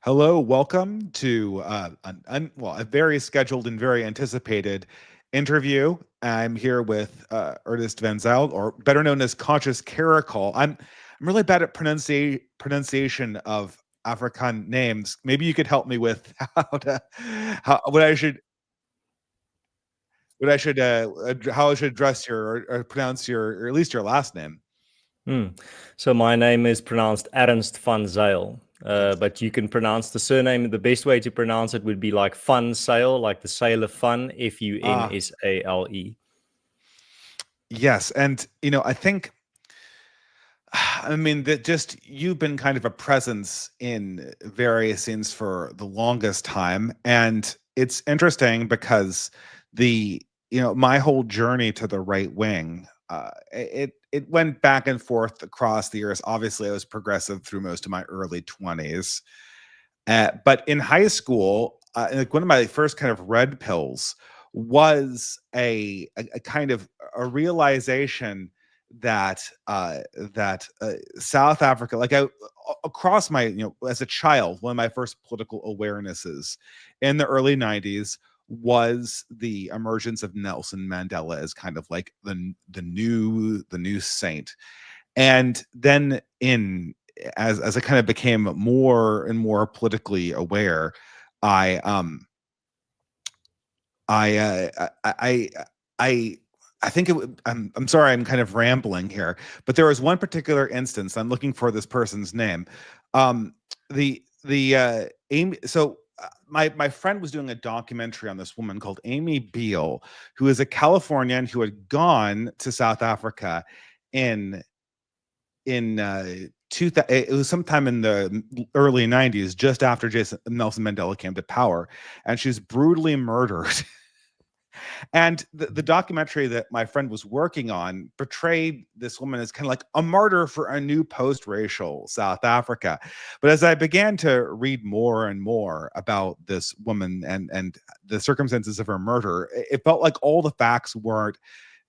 Hello, welcome to a very scheduled and very anticipated interview. I'm here with Ernest Van Zyl, or better known as Conscious Caracal. I'm really bad at pronunciation of Afrikaan names. Maybe you could help me with what I should how I should address or pronounce or at least your last name. So my name is pronounced Ernst van Zyl, but you can pronounce the surname. The best way to pronounce it would be like Fun Sail, like the sail of fun, Funsale. Yes, and I think, I mean, that just you've been kind of a presence in various scenes for the longest time, and it's interesting because my whole journey to the right wing, it went back and forth across the years. Obviously, I was progressive through most of my early 20s, but in high school, like one of my first kind of red pills was a kind of a realization that South Africa, across my, as a child, one of my first political awarenesses in the early 90s was the emergence of Nelson Mandela as kind of like the new saint. And then as I kind of became more and more politically aware, I I I I I think I'm sorry, I'm kind of rambling here, but there was one particular instance. I'm looking for this person's name. The Amy. So my friend was doing a documentary on this woman called Amy Beale, who is a Californian who had gone to South Africa in it was sometime in the early 90s, just after Nelson Mandela came to power, and she's brutally murdered. And the documentary that my friend was working on portrayed this woman as kind of like a martyr for a new post-racial South Africa. But as I began to read more and more about this woman and the circumstances of her murder, it felt like all the facts weren't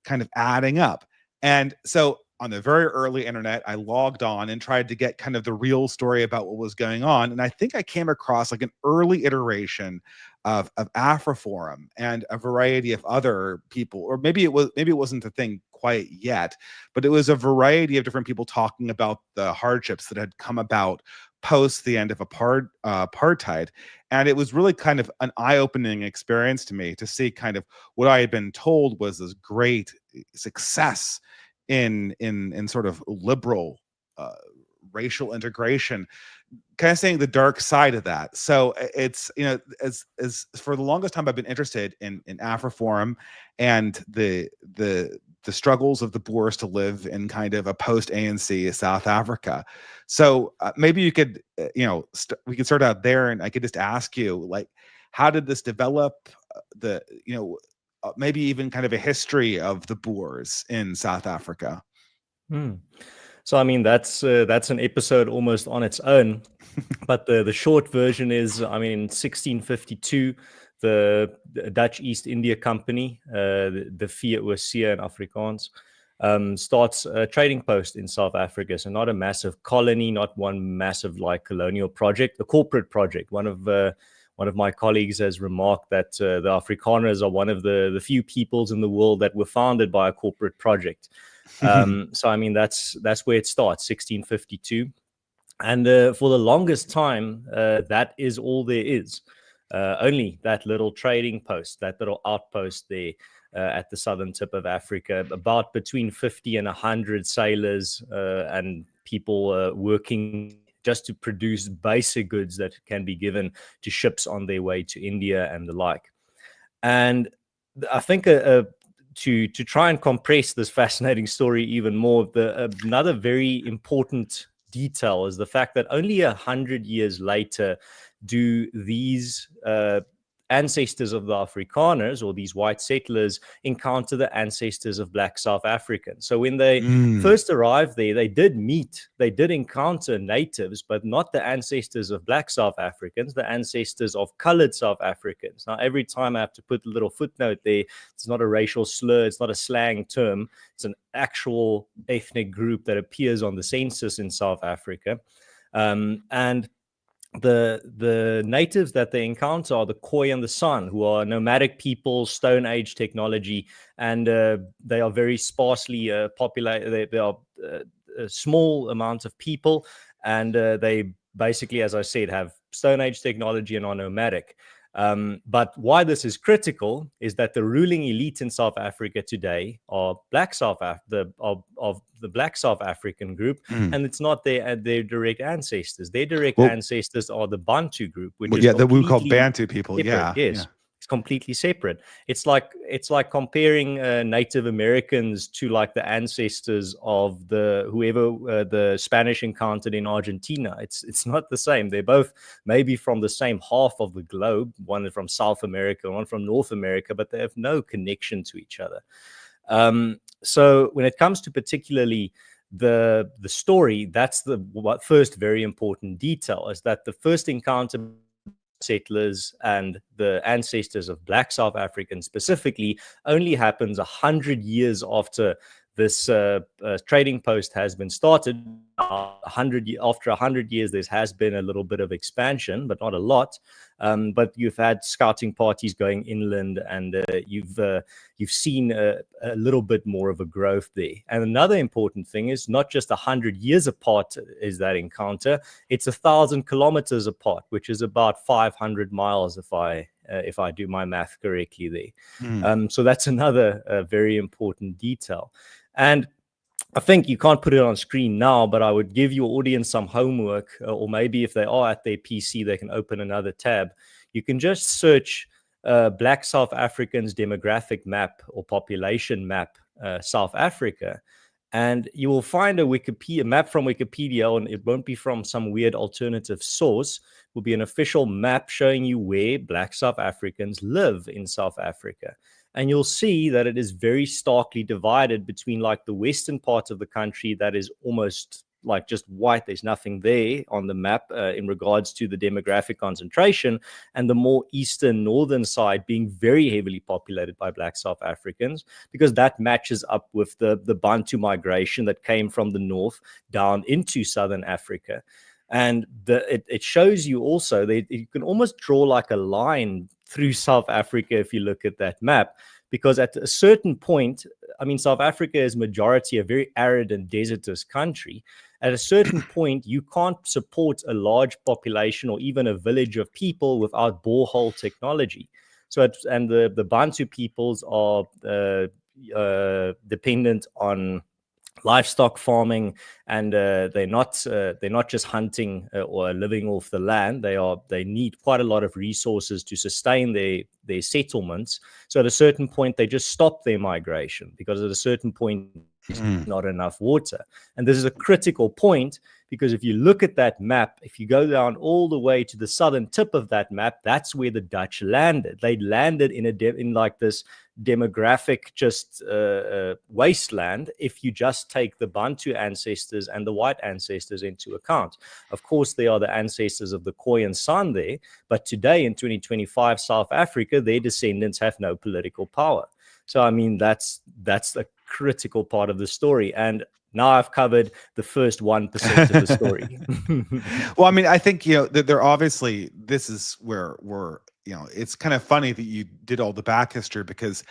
kind of adding up. And so on the very early internet, I logged on and tried to get kind of the real story about what was going on. And I think I came across like an early iteration of Afriforum and a variety of other people, or maybe it wasn't a thing quite yet, but it was a variety of different people talking about the hardships that had come about post the end of apartheid. And it was really kind of an eye-opening experience to me to see kind of what I had been told was this great success in sort of liberal racial integration, kind of saying the dark side of that. So it's, as for the longest time I've been interested in Afriforum and the struggles of the Boers to live in kind of a post ANC South Africa. So maybe you could we could start out there, and I could just ask you, like, how did this develop? Maybe even kind of a history of the Boers in South Africa. So I mean, that's an episode almost on its own. But the short version is, I mean, in 1652, the Dutch East India Company, the Vier Oosee in Afrikaans, starts a trading post in South Africa. So not a massive colony, not one massive like colonial project, a corporate project. One of my colleagues has remarked that the Afrikaners are one of the few peoples in the world that were founded by a corporate project. So I mean, that's where it starts, 1652. And for the longest time, that is all there is. Only that little trading post, that little outpost there at the southern tip of Africa, about between 50 and 100 sailors and people working just to produce basic goods that can be given to ships on their way to India and the like. And I think to try and compress this fascinating story even more, another very important detail is the fact that only 100 years later do these ancestors of the Afrikaners, or these white settlers, encounter the ancestors of Black South Africans. So when they first arrived there, they did encounter natives, but not the ancestors of Black South Africans, the ancestors of colored South Africans. Now, every time I have to put a little footnote there, it's not a racial slur, it's not a slang term, it's an actual ethnic group that appears on the census in South Africa. And the natives that they encounter are the Khoi and the San, who are nomadic people, Stone Age technology, and they are very sparsely populated. They are a small amount of people, and they basically, as I said, have Stone Age technology and are nomadic. But why this is critical is that the ruling elite in South Africa today are black of the black South African group, and it's not their direct ancestors. Their direct ancestors are the Bantu group, which is that we call Bantu people. Separate. Yes. It's completely separate. It's like comparing Native Americans to like the ancestors of whoever the Spanish encountered in Argentina. It's not the same. They're both maybe from the same half of the globe, one from South America, one from North America, but they have no connection to each other. So when it comes to particularly the story, that's the first very important detail, is that the first encounter settlers and the ancestors of black South Africans specifically only happens 100 years after this trading post has been started. After 100 years, there has been a little bit of expansion, but not a lot. But you've had scouting parties going inland, and you've seen a little bit more of a growth there. And another important thing is not just 100 years apart is that encounter; it's 1,000 kilometers apart, which is about 500 miles if I do my math correctly there. So that's another very important detail. And I think you can't put it on screen now, but I would give your audience some homework, or maybe if they are at their PC, they can open another tab. You can just search Black South Africans demographic map or population map, South Africa, and you will find a map from Wikipedia, and it won't be from some weird alternative source. It will be an official map showing you where Black South Africans live in South Africa. And you'll see that it is very starkly divided between like the western part of the country that is almost like just white. There's nothing there on the map in regards to the demographic concentration, and the more eastern northern side being very heavily populated by black South Africans, because that matches up with the Bantu migration that came from the north down into southern Africa. And it shows you also that you can almost draw like a line through South Africa if you look at that map, because at a certain point, I mean, South Africa is majority a very arid and desertous country. At a certain point, you can't support a large population or even a village of people without borehole technology. So, the Bantu peoples are dependent on livestock farming, and they're not just hunting or living off the land. They need quite a lot of resources to sustain their settlements. So at a certain point, they just stop their migration, because at a certain point there's not enough water. And this is a critical point, because if you look at that map, if you go down all the way to the southern tip of that map, that's where the Dutch landed. They landed in like this demographic just wasteland if you just take the Bantu ancestors and the white ancestors into account. Of course, they are the ancestors of the Khoi and San there, but today in 2025 South Africa, their descendants have no political power. So I mean, that's a critical part of the story. And now I've covered the first 1% of the story. Well, I mean, I think, they're obviously, this is where we're, it's kind of funny that you did all the back history, because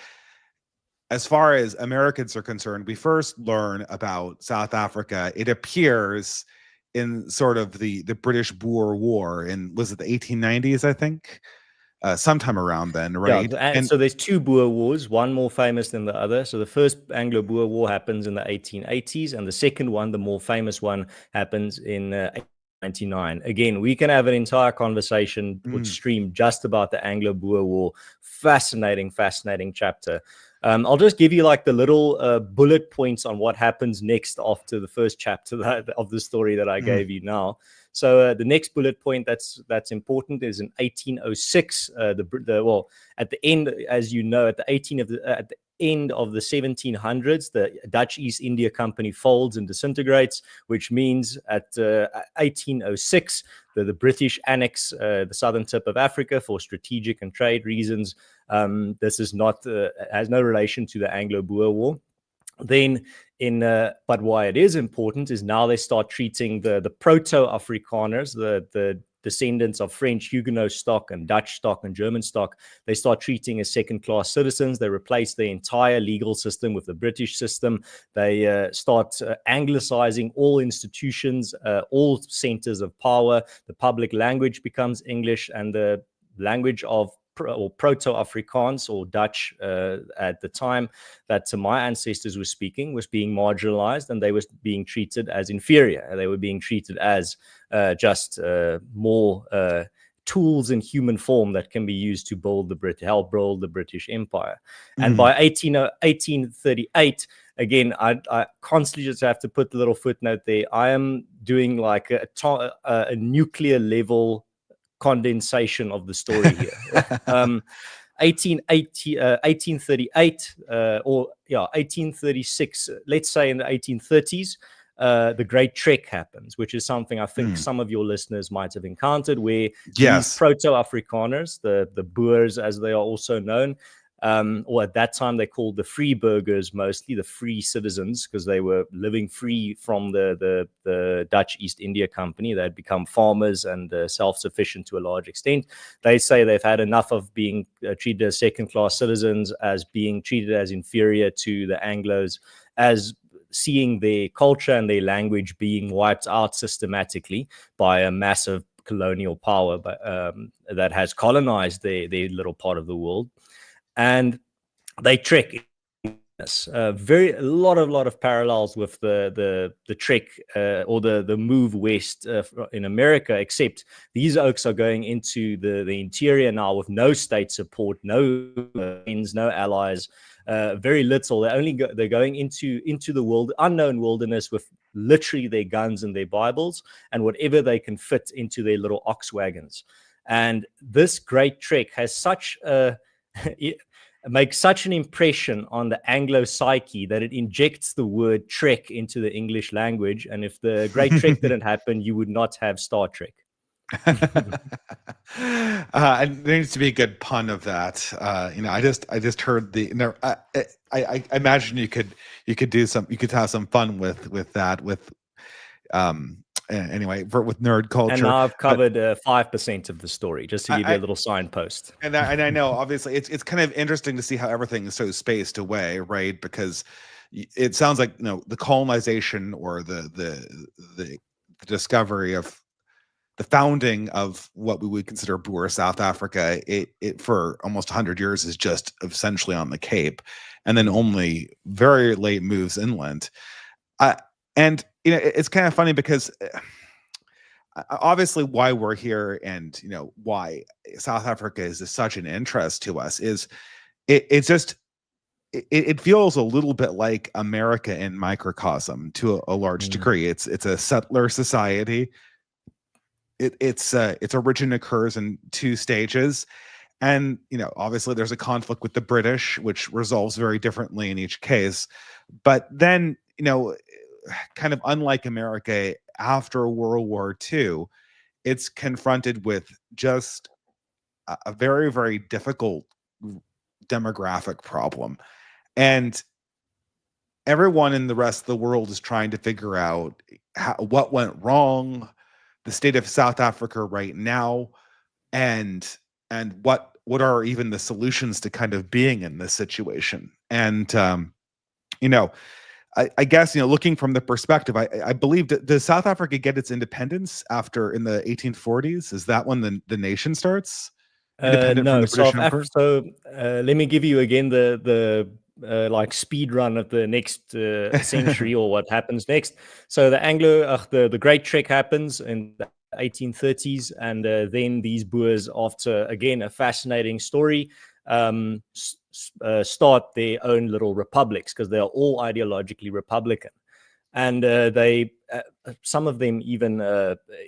as far as Americans are concerned, we first learn about South Africa. It appears in sort of the British Boer War was it the 1890s, I think? Sometime around then, right? Yeah, and so there's two Boer Wars, one more famous than the other. So the first Anglo-Boer War happens in the 1880s, and the second one, the more famous one, happens in 1899. Again, we can have an entire conversation or stream just about the Anglo-Boer War. Fascinating chapter. I'll just give you like the little bullet points on what happens next after the first chapter of the story that I gave you now. So the next bullet point that's important is in 1806. At the end, as you know, at the end of the 1700s, the Dutch East India Company folds and disintegrates, which means at 1806, the British annex the southern tip of Africa for strategic and trade reasons. This is not has no relation to the Anglo-Boer War. Then but why it is important is now they start treating the proto-Afrikaners, the descendants of French Huguenot stock and Dutch stock and German stock, they start treating as second-class citizens. They replace the entire legal system with the British system. They start anglicizing all institutions, all centers of power. The public language becomes English, and the language of Proto-Afrikaans or Dutch at the time that my ancestors were speaking was being marginalized, and they were being treated as inferior. They were being treated as just more tools in human form that can be used to help build the British Empire. And by 1838, again, I constantly just have to put the little footnote there. I am doing like a nuclear level condensation of the story here. 1838 or 1836, let's say in the 1830s, the Great Trek happens, which is something I think some of your listeners might have encountered, where these Proto-Afrikaners, the Boers as they are also known, or at that time they called the free burghers, mostly the free citizens, because they were living free from the Dutch East India Company. They had become farmers and self-sufficient to a large extent. They say they've had enough of being treated as second-class citizens, as being treated as inferior to the Anglos, as seeing their culture and their language being wiped out systematically by a massive colonial power that has colonized their little part of the world. And they trek a lot of parallels with the trek or the move west in America, except these oaks are going into the interior now with no state support, no friends, no allies, very little. They're going into the unknown wilderness with literally their guns and their Bibles and whatever they can fit into their little ox wagons. And this great trek has such a makes such an impression on the Anglo psyche that it injects the word trek into the English language. And if the Great Trek didn't happen, you would not have Star Trek. And there needs to be a good pun of that. I just heard I imagine you could have some fun with that anyway, with nerd culture. And now I've covered 5% of the story, just to give you a little signpost. And I know, obviously, it's kind of interesting to see how everything is so spaced away, right? Because it sounds like the colonization or the discovery of the founding of what we would consider Boer South Africa, it for almost 100 years is just essentially on the Cape, and then only very late moves inland. And it's kind of funny because obviously why we're here and why South Africa is such an interest to us is it feels a little bit like America in microcosm to a large degree. It's a settler society. Its origin occurs in two stages. And, obviously there's a conflict with the British, which resolves very differently in each case. But then, kind of unlike America, after World War II, it's confronted with just a very, very difficult demographic problem. And everyone in the rest of the world is trying to figure out what went wrong, the state of South Africa right now, and what are even the solutions to kind of being in this situation. And I guess looking from the perspective, I believe does South Africa get its independence in the 1840s? Is that when the nation starts? No, South Africa. So let me give you again the like speed run of the next century or what happens next. So the Great Trek happens in the 1830s, and then these Boers, after again a fascinating story, start their own little republics, because they are all ideologically Republican. And some of them even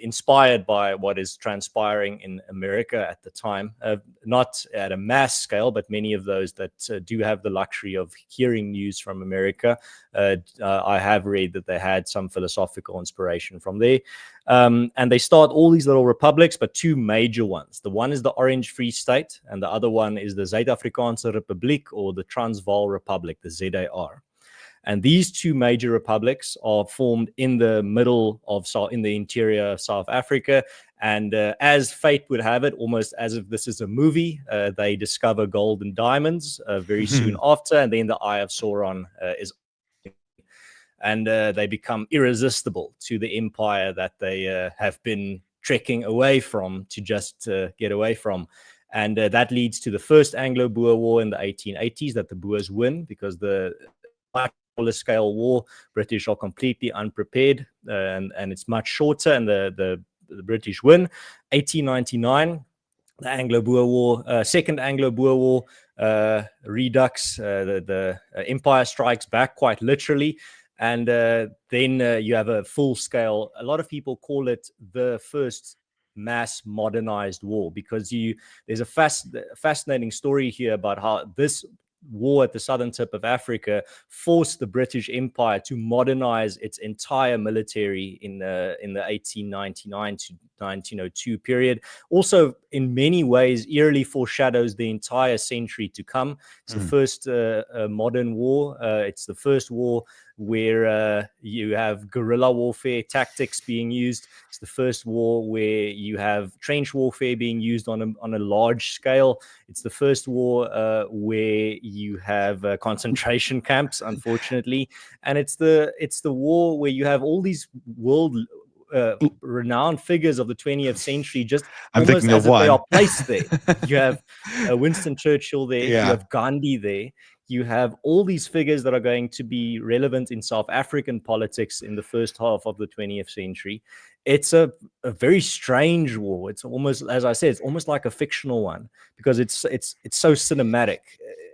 inspired by what is transpiring in America at the time, not at a mass scale, but many of those that do have the luxury of hearing news from America. I have read that they had some philosophical inspiration from there. And they start all these little republics, but two major ones. The one is the Orange Free State, and the other one is the Zuid-Afrikaanse Republiek, or the Transvaal Republic, the ZAR. And these two major republics are formed in the interior of South Africa, And as fate would have it, almost as if this is a movie, they discover gold and diamonds very soon after, and then the Eye of Sauron is, and they become irresistible to the empire that they have been trekking away from to just get away from. And that leads to the first Anglo-Boer War in the 1880s that the Boers win, because the scale war, British are completely unprepared, and it's much shorter, and the British win. 1899, the Anglo-Boer War, second Anglo-Boer War redux, the empire strikes back quite literally. And then you have a full-scale, a lot of people call it the first mass modernized war, because there's a fascinating story here about how this war at the southern tip of Africa forced the British Empire to modernize its entire military in the 1899 to 1902 period. Also, in many ways, eerily foreshadows the entire century to come. It's the first modern war. It's the first war where you have guerrilla warfare tactics being used. It's the first war where you have trench warfare being used on a large scale. It's the first war where you have concentration camps, unfortunately, and it's the war where you have all these world renowned figures of the 20th century just almost as if they are placed there. You have Winston Churchill there. You have Gandhi there. You have all these figures that are going to be relevant in South African politics in the first half of the 20th century. It's a very strange war. It's almost, as I said, it's almost like a fictional one, because it's so cinematic.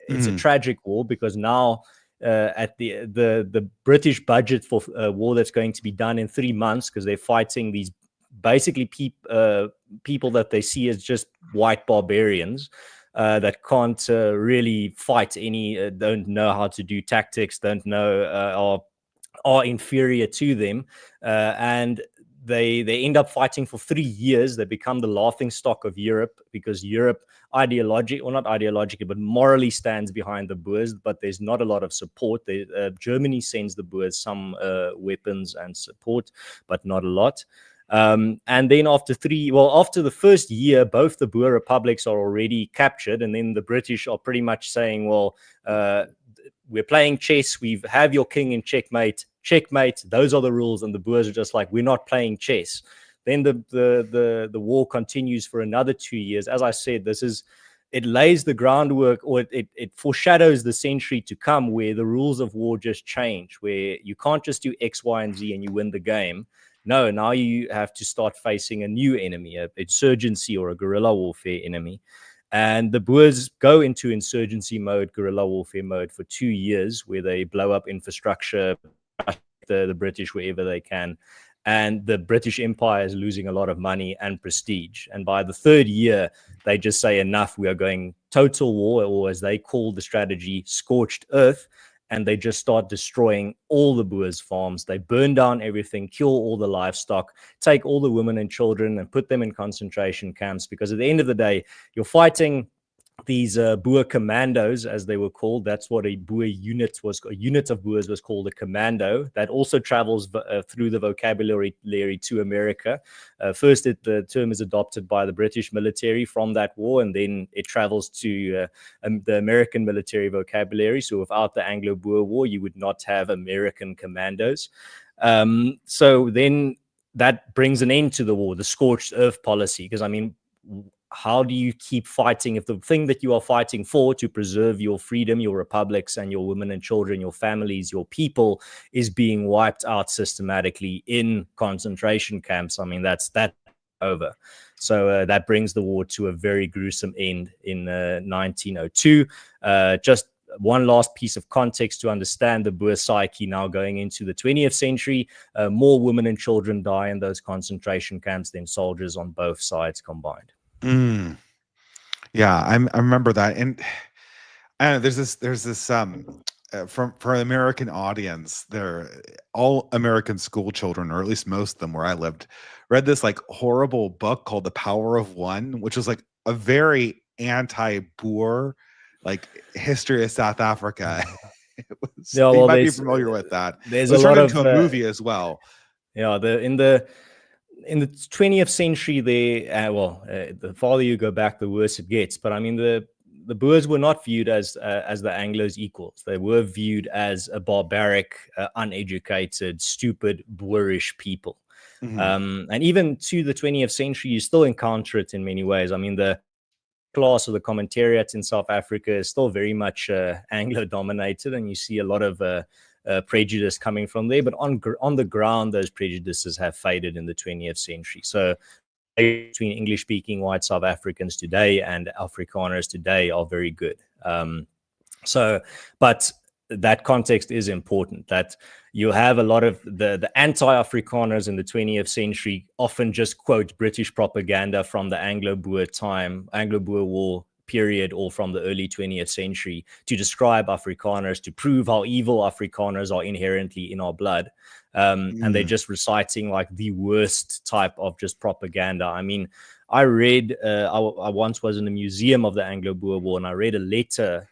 It's a tragic war, because now at the British budget for a war that's going to be done in 3 months, because they're fighting these basically people that they see as just white barbarians, that can't really fight any, don't know how to do tactics, don't know, are inferior to them, and they end up fighting for 3 years. They become the laughing stock of Europe, because Europe not ideologically, but morally stands behind the Boers, but there's not a lot of support. Germany sends the Boers some weapons and support, but not a lot. And then after the first year, both the Boer republics are already captured, and then the British are pretty much saying, well, we're playing chess, we have your king in checkmate, those are the rules. And the Boers are just like, we're not playing chess. Then the war continues for another 2 years. As I said, it lays the groundwork, or it foreshadows the century to come, where the rules of war just change, where you can't just do X, Y, and Z and you win the game. No, now you have to start facing a new enemy, an insurgency or a guerrilla warfare enemy. And the Boers go into insurgency mode, guerrilla warfare mode, for 2 years, where they blow up infrastructure, the British wherever they can. And the British Empire is losing a lot of money and prestige. And by the third year, they just say, enough, we are going total war, or as they call the strategy, scorched earth. And they just start destroying all the Boers' farms. They burn down everything, kill all the livestock, take all the women and children and put them in concentration camps. Because at the end of the day, you're fighting these Boer commandos, as they were called. That's what a Boer unit was. A unit of Boers was called a commando. That also travels through the vocabulary to America. First, the term is adopted by the British military from that war, and then it travels to the American military vocabulary. So without the Anglo-Boer War, you would not have American commandos. So then that brings an end to the war, the scorched earth policy. Because, I mean, how do you keep fighting if the thing that you are fighting for, to preserve your freedom, your republics, and your women and children, your families, your people, is being wiped out systematically in concentration camps? I mean, that's over. So that brings the war to a very gruesome end in 1902. Just one last piece of context to understand the Boer psyche now going into the 20th century. More women and children die in those concentration camps than soldiers on both sides combined. Yeah, I remember that. And I don't know, there's this for an American audience, they're all American school children, or at least most of them where I lived, read this like horrible book called The Power of One, which was like a very anti-Boer like history of South Africa. You might be familiar with that. There's it was a lot turned into of a movie as well. Yeah, in the 20th century, the farther you go back, the worse it gets. But I mean, the Boers were not viewed as the Anglos' equals. They were viewed as a barbaric, uneducated, stupid, boorish people. And even to the 20th century, you still encounter it in many ways. I mean, the class or the commentariat in South Africa is still very much Anglo-dominated, and you see a lot of prejudice coming from there. But on the ground, those prejudices have faded in the 20th century. So between English-speaking white South Africans today and Afrikaners today are very good. But that context is important, that you have a lot of the anti-Afrikaners in the 20th century often just quote British propaganda from the Anglo-Boer War period, or from the early 20th century, to describe Afrikaners, to prove how evil Afrikaners are inherently in our blood. And they're just reciting like the worst type of just propaganda. I mean, I read, I once was in a museum of the Anglo-Boer War, and I read a letter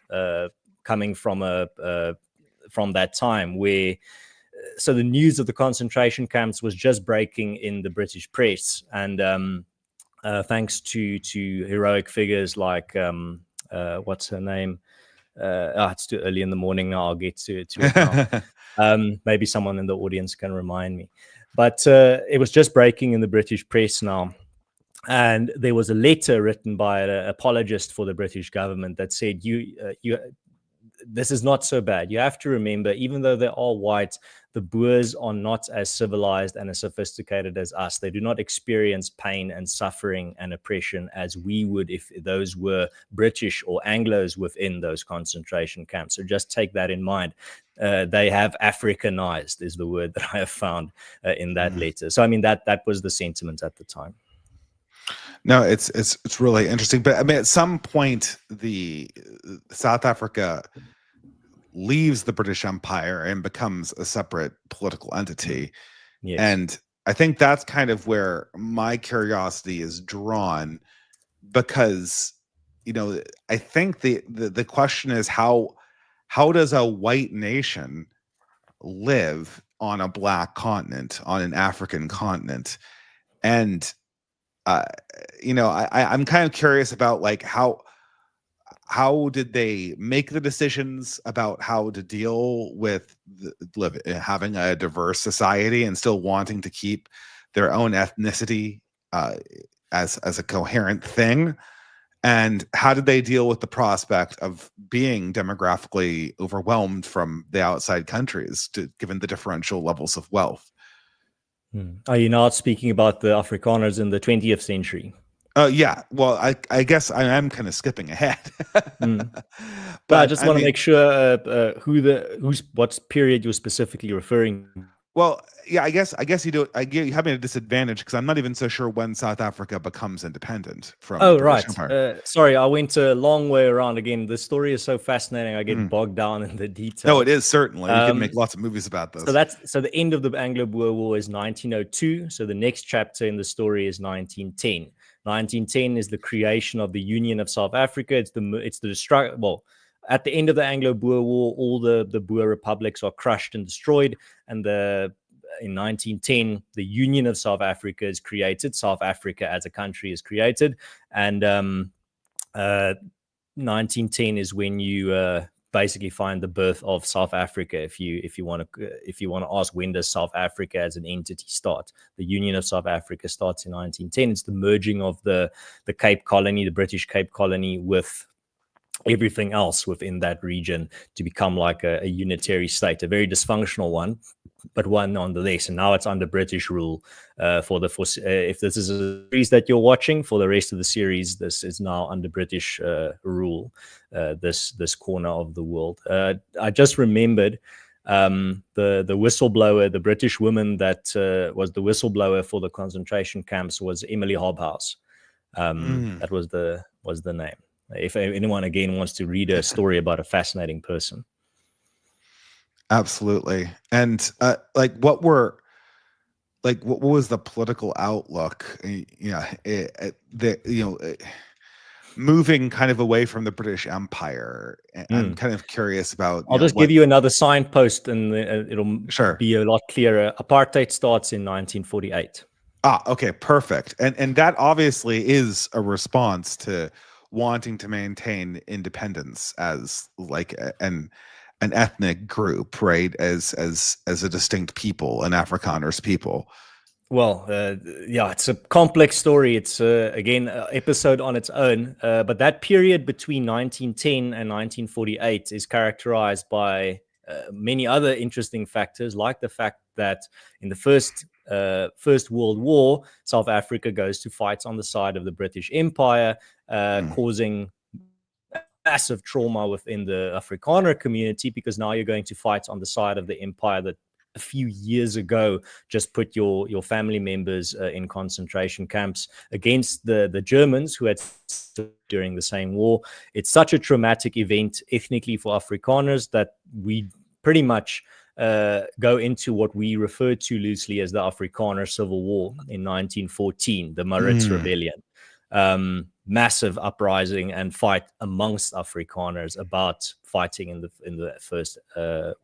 coming from that time, where so the news of the concentration camps was just breaking in the British press, and thanks to heroic figures like what's her name? It's too early in the morning now. I'll get to it now. Maybe someone in the audience can remind me. But it was just breaking in the British press now. And there was a letter written by an apologist for the British government that said, this is not so bad. You have to remember, even though they are white, the Boers are not as civilized and as sophisticated as us. They do not experience pain and suffering and oppression as we would if those were British or Anglos within those concentration camps. So just take that in mind. They have Africanized, is the word that I have found in that letter. So I mean, that was the sentiment at the time. No, it's really interesting. But I mean, at some point, the South Africa leaves the British Empire and becomes a separate political entity. Yes. And I think that's kind of where my curiosity is drawn, because, you know, I think the question is how does a white nation live on a black continent, on an African continent? And you know, I'm kind of curious about like how did they make the decisions about how to deal with having a diverse society and still wanting to keep their own ethnicity as a coherent thing? And how did they deal with the prospect of being demographically overwhelmed from the outside countries, given the differential levels of wealth? Are you not speaking about the Afrikaners in the 20th century? Yeah. Well, I guess I am kind of skipping ahead. But I just want to make sure what period you're specifically referring to. Well, yeah, I guess you do. You have me at a disadvantage because I'm not even so sure when South Africa becomes independent from. Oh, right. Sorry, I went a long way around again. The story is so fascinating. I get bogged down in the details. No, it is certainly. We can make lots of movies about this. So the end of the Anglo-Boer War is 1902. So the next chapter in the story is 1910. 1910 is the creation of the Union of South Africa. It's the destruction. Well, at the end of the Anglo-Boer War, all the Boer republics are crushed and destroyed, and in 1910, the Union of South Africa is created. South Africa as a country is created, and 1910 is when you basically find the birth of South Africa. If you want to ask, when does South Africa as an entity start? The Union of South Africa starts in 1910. It's the merging of the Cape Colony, the British Cape Colony, with everything else within that region to become like a unitary state, a very dysfunctional one, but one nonetheless. And now it's under British rule if this is a series that you're watching, for the rest of the series, this is now under British rule, this corner of the world. I just remembered the whistleblower, the British woman that was the whistleblower for the concentration camps was Emily Hobhouse. That was the name. If anyone again wants to read a story about a fascinating person. Absolutely. And what was the political outlook? Moving kind of away from the British Empire. I'm kind of curious about. I'll just give you another signpost, and it'll be a lot clearer. Apartheid starts in 1948. Okay, perfect. And that obviously is a response to wanting to maintain independence as like an ethnic group, right? As a distinct people, an Afrikaners people. Well, yeah, it's a complex story. It's again an episode on its own. But that period between 1910 and 1948 is characterized by many other interesting factors, like the fact that in the First World War, South Africa goes to fight on the side of the British Empire, causing massive trauma within the Afrikaner community, because now you're going to fight on the side of the empire that a few years ago just put your family members in concentration camps against the Germans who had during the same war. It's such a traumatic event ethnically for Afrikaners that we pretty much go into what we refer to loosely as the Afrikaner Civil War in 1914, the Maritz Rebellion. Massive uprising and fight amongst Afrikaners about fighting in the First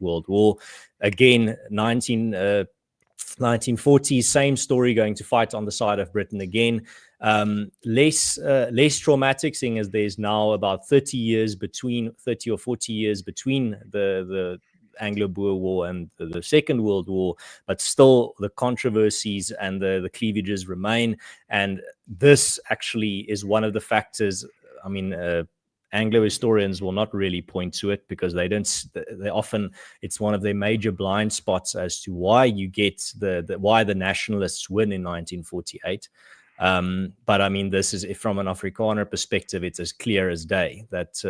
World War. Again, 1940s, same story, going to fight on the side of Britain again. Less traumatic, seeing as there's now about 30 or 40 years between the Anglo-Boer War and the Second World War, but still the controversies and the cleavages remain. And this actually is one of the factors. I mean, Anglo historians will not really point to it because they often, it's one of their major blind spots as to why you get why the nationalists win in 1948. But I mean, this is, from an Afrikaner perspective, it's as clear as day that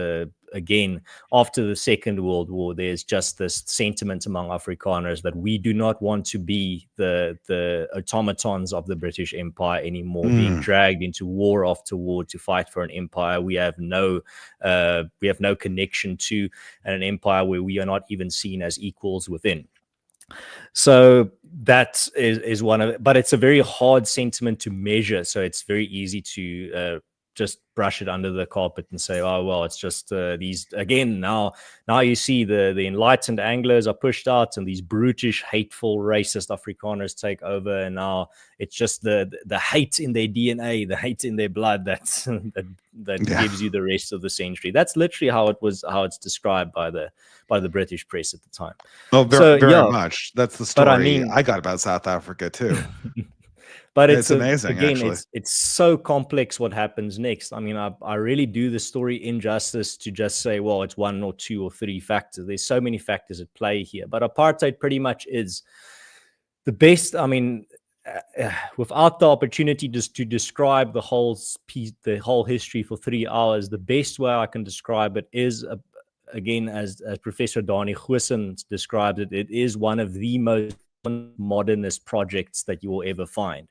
again, after the Second World War, there's just this sentiment among Afrikaners that we do not want to be the automatons of the British Empire anymore, being dragged into war after war to fight for an empire we have no connection to, and an empire where we are not even seen as equals within. So that is one of it, but it's a very hard sentiment to measure. So it's very easy to just brush it under the carpet and say, oh, well, it's just these, again, now you see the enlightened Anglos are pushed out and these brutish, hateful, racist Afrikaners take over. And now it's just the hate in their DNA, the hate in their blood that gives you the rest of the century. That's literally how it's described by the British press at the time. Oh, very much. That's the story I got about South Africa too. But it's amazing. Again, actually, it's so complex what happens next. I mean, I really do the story injustice to just say, well, it's one or two or three factors. There's so many factors at play here. But apartheid pretty much is the best. I mean, without the opportunity just to describe the whole history for 3 hours, the best way I can describe it is again, as Professor Dani Goosen described it, it is one of the most modernist projects that you will ever find.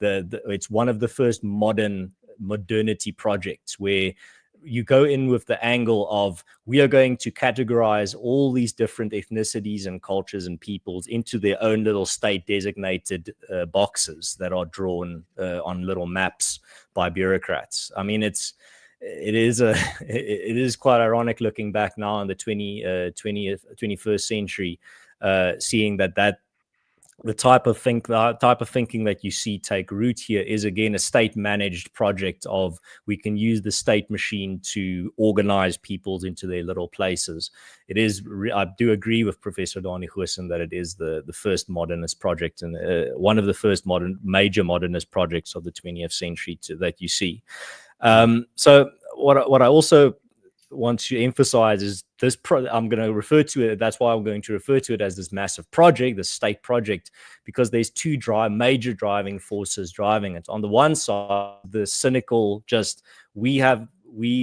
It's one of the first modernity projects where you go in with the angle of, we are going to categorize all these different ethnicities and cultures and peoples into their own little state designated boxes that are drawn on little maps by bureaucrats. I mean, it is quite ironic looking back now in the 21st century, seeing that the type of thinking that you see take root here is, again, a state-managed project of, we can use the state machine to organize peoples into their little places. It is, I do agree with Professor Dani Goosen that it is the first modernist project, and one of the first major modernist projects of the 20th century that you see. So what I also want to emphasize is this I'm going to refer to it, that's why I'm going to refer to it as this massive project, the state project, because there's two major driving forces driving it. On the one side, the cynical, just we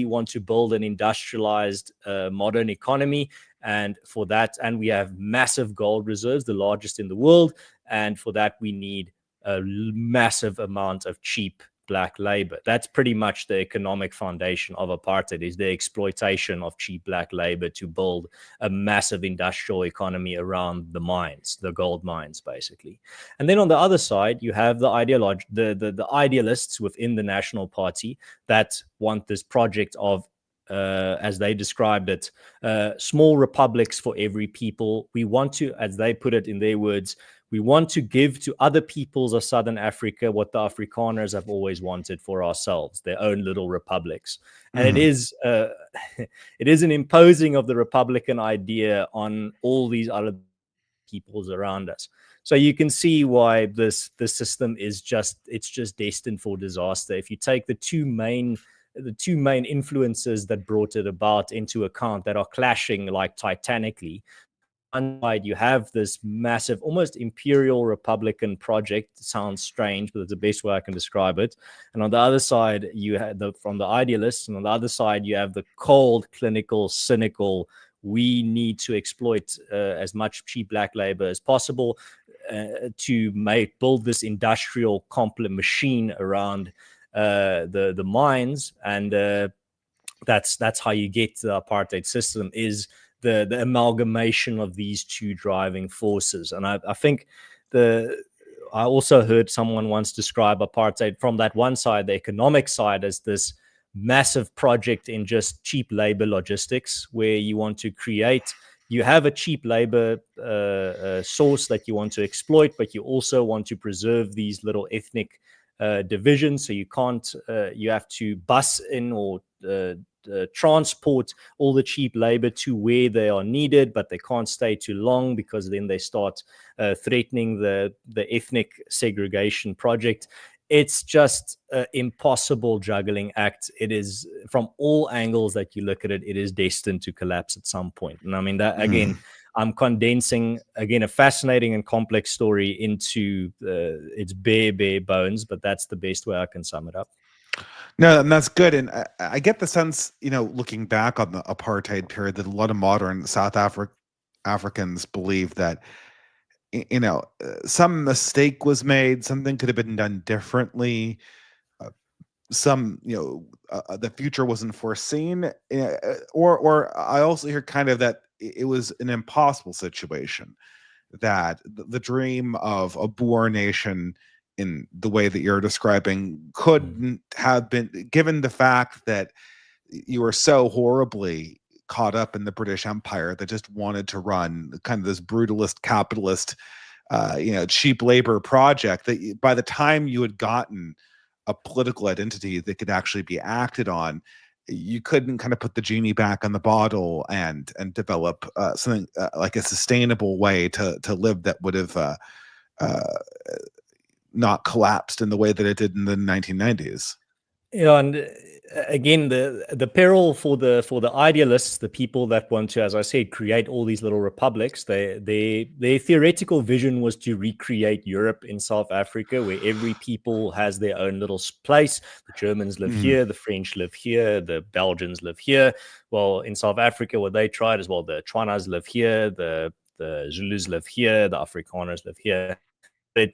want to build an industrialized modern economy, and for that, and we have massive gold reserves, the largest in the world, and for that we need a massive amount of cheap black labor. That's pretty much the economic foundation of apartheid, is the exploitation of cheap black labor to build a massive industrial economy around the mines, the gold mines, basically. And then on the other side, you have the idealists within the National Party that want this project of, as they described it, small republics for every people. We want to, as they put it in their words, We want to give to other peoples of Southern Africa what the Afrikaners have always wanted for ourselves, their own little republics. And it is it is an imposing of the Republican idea on all these other peoples around us. So you can see why this system is just destined for disaster. If you take the two main influences that brought it about into account, that are clashing like titanically. On one side, you have this massive, almost imperial Republican project. It sounds strange, but it's the best way I can describe it. And on the other side, you have from the idealists, and on the other side, you have the cold, clinical, cynical. We need to exploit as much cheap black labor as possible to build this industrial complex machine around the mines, and that's how you get the apartheid system, is the amalgamation of these two driving forces. And I think I also heard someone once describe apartheid from that one side, the economic side, as this massive project in just cheap labor logistics, where you want to create, you have a cheap labor source that you want to exploit, but you also want to preserve these little ethnic divisions. So you can't, you have to bus in or transport all the cheap labor to where they are needed, but they can't stay too long, because then they start threatening the ethnic segregation project. It's just an impossible juggling act. It is, from all angles that you look at it, it is destined to collapse at some point. And I mean, that again, I'm condensing, again, a fascinating and complex story into its bare bones, but that's the best way I can sum it up. No, and that's good. And I get the sense, looking back on the apartheid period, that a lot of modern South Africans believe that, some mistake was made, something could have been done differently. The future wasn't foreseen, or I also hear kind of that it was an impossible situation, that the dream of a Boer nation in the way that you're describing couldn't have been, given the fact that you were so horribly caught up in the British Empire that just wanted to run kind of this brutalist capitalist cheap labor project, that by the time you had gotten a political identity that could actually be acted on, you couldn't kind of put the genie back on the bottle and develop something like a sustainable way to live that would have not collapsed in the way that it did in the 1990s. And again, the peril for the idealists, the people that want to, as I said, create all these little republics, their theoretical vision was to recreate Europe in South Africa, where every people has their own little place. The Germans live here, the French live here, the Belgians live here. Well, in South Africa, what they tried is, well, the Tswanas live here, the Zulus live here, the Afrikaners live here. But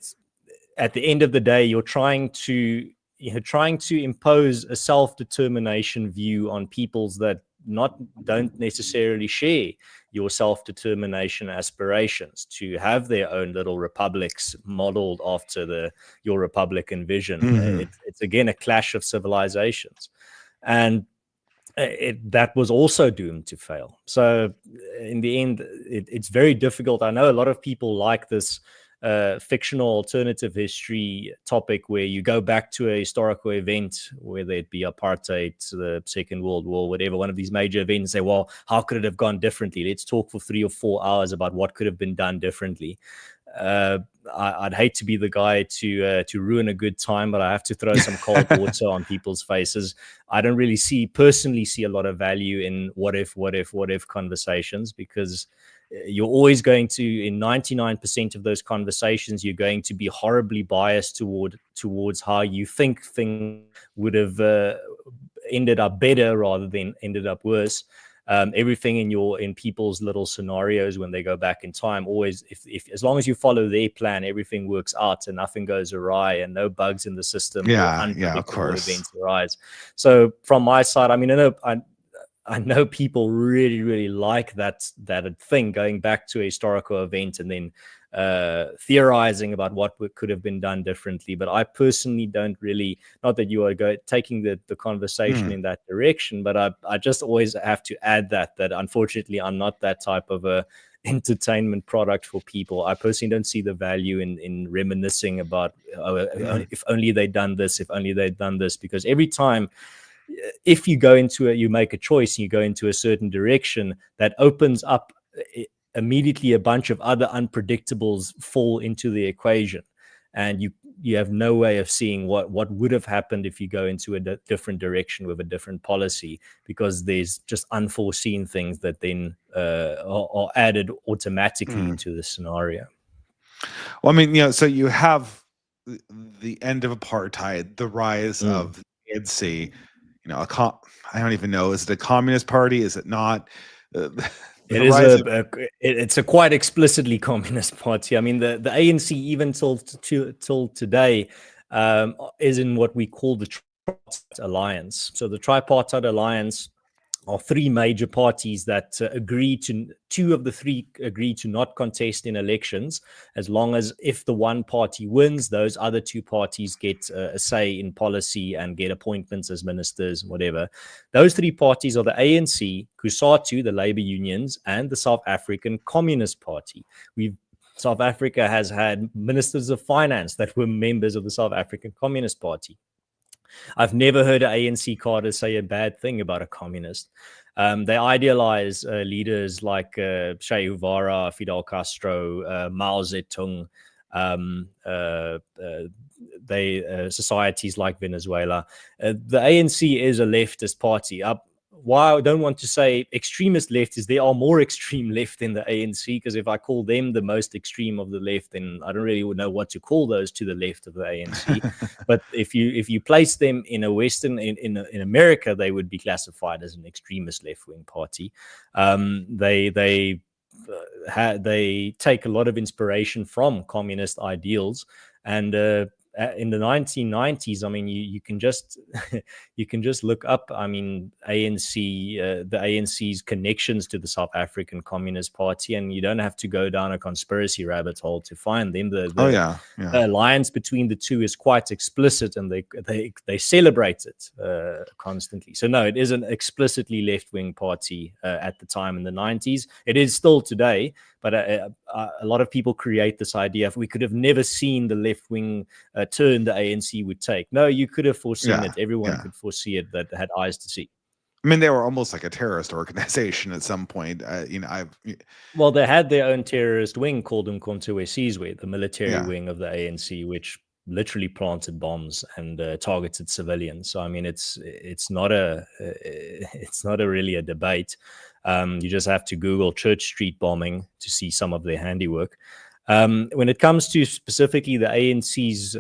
at the end of the day, you're trying to impose a self-determination view on peoples that don't necessarily share your self-determination aspirations, to have their own little republics modeled after your Republican vision. It's again a clash of civilizations, and that was also doomed to fail. So in the end, it's very difficult. I know a lot of people like this fictional alternative history topic, where you go back to a historical event, whether it be apartheid, the Second World War, whatever, one of these major events, and say, well, how could it have gone differently? Let's talk for 3 or 4 hours about what could have been done differently. I'd hate to be the guy to ruin a good time, but I have to throw some cold water on people's faces. I don't really personally see a lot of value in what if conversations, because you're always going to, in 99% of those conversations, you're going to be horribly biased towards how you think things would have ended up better rather than ended up worse. Everything in people's little scenarios when they go back in time, always, if as long as you follow their plan, everything works out and nothing goes awry and no bugs in the system, or unpredictable events arise. So from my side, I mean, I know people really, really like that thing, going back to a historical event and then theorizing about what could have been done differently. But I personally don't really, not that you are taking the conversation in that direction, but I just always have to add that unfortunately I'm not that type of a entertainment product for people. I personally don't see the value in reminiscing about if only they'd done this, if only they'd done this, because every time if you go into it, you make a choice and you go into a certain direction, that opens up immediately a bunch of other unpredictables fall into the equation, and you have no way of seeing what would have happened if you go into a different direction with a different policy, because there's just unforeseen things that then are added automatically into the scenario. Well, I mean, so you have the end of apartheid, the rise of the ANC. I don't even know. Is it a communist party? Is it not? It's a quite explicitly communist party. I mean, the ANC even till today is in what we call the tripartite alliance. So the tripartite alliance are three major parties that two of the three agree to not contest in elections, as long as if the one party wins, those other two parties get a say in policy and get appointments as ministers, whatever. Those three parties are the ANC, COSATU, the labor unions, and the South African Communist Party. South Africa has had ministers of finance that were members of the South African Communist Party. I've never heard an ANC cadre say a bad thing about a communist. They idealize leaders like Che Guevara, Fidel Castro, Mao Zedong, societies like Venezuela. The ANC is a leftist party. Why I don't want to say extremist left is there are more extreme left in the ANC, because if I call them the most extreme of the left, then I don't really know what to call those to the left of the ANC. But if you place them in a Western in America, they would be classified as an extremist left-wing party. They take a lot of inspiration from communist ideals, and in the 1990s, I mean, you can just you can just look up, I mean, the ANC's connections to the South African Communist Party, and you don't have to go down a conspiracy rabbit hole to find them. The alliance between the two is quite explicit, and they celebrate it constantly. So no, it is an explicitly left-wing party at the time in the 90s. It is still today, but a lot of people create this idea of we could have never seen the left-wing turn the ANC would take. No, you could have foreseen it. Everyone could foresee it that had eyes to see. I mean, they were almost like a terrorist organization at some point. Well, they had their own terrorist wing called Umkhonto we Sizwe, the military wing of the ANC, which literally planted bombs and targeted civilians. So I mean, it's not really a debate. You just have to Google Church Street bombing to see some of their handiwork. When it comes to specifically the ANC's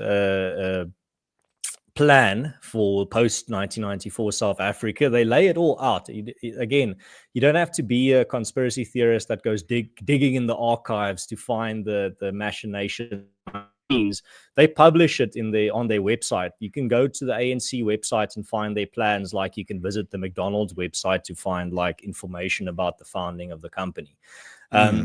plan for post-1994 South Africa, they lay it all out. Again, you don't have to be a conspiracy theorist that goes digging in the archives to find the machination. They publish it on their website. You can go to the ANC website and find their plans, like you can visit the McDonald's website to find like information about the founding of the company.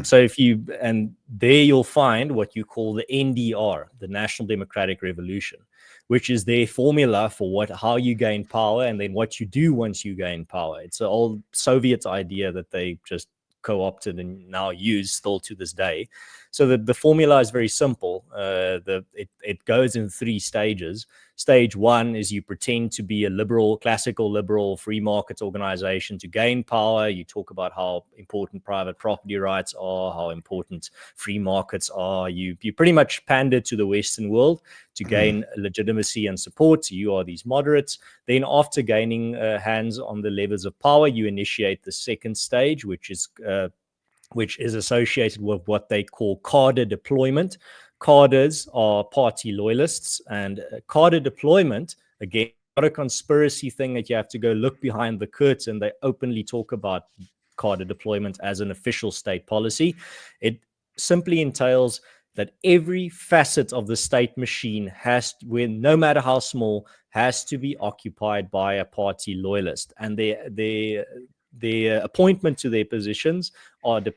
So there you'll find what you call the NDR, the National Democratic Revolution, which is their formula for how you gain power and then what you do once you gain power. It's an old Soviet idea that they just co-opted and now use still to this day. So the formula is very simple. It goes in three stages. Stage one is you pretend to be a classical liberal free market organization to gain power. You talk about how important private property rights are, how important free markets are. You pretty much pander to the Western world to gain legitimacy and support. You are these moderates. Then after gaining hands on the levers of power, you initiate the second stage, which is associated with what they call cadre deployment. Cadres are party loyalists, and cadre deployment, again, not a conspiracy thing that you have to go look behind the curtain. They openly talk about cadre deployment as an official state policy. It simply entails that every facet of the state machine no matter how small, has to be occupied by a party loyalist. And their appointment to their positions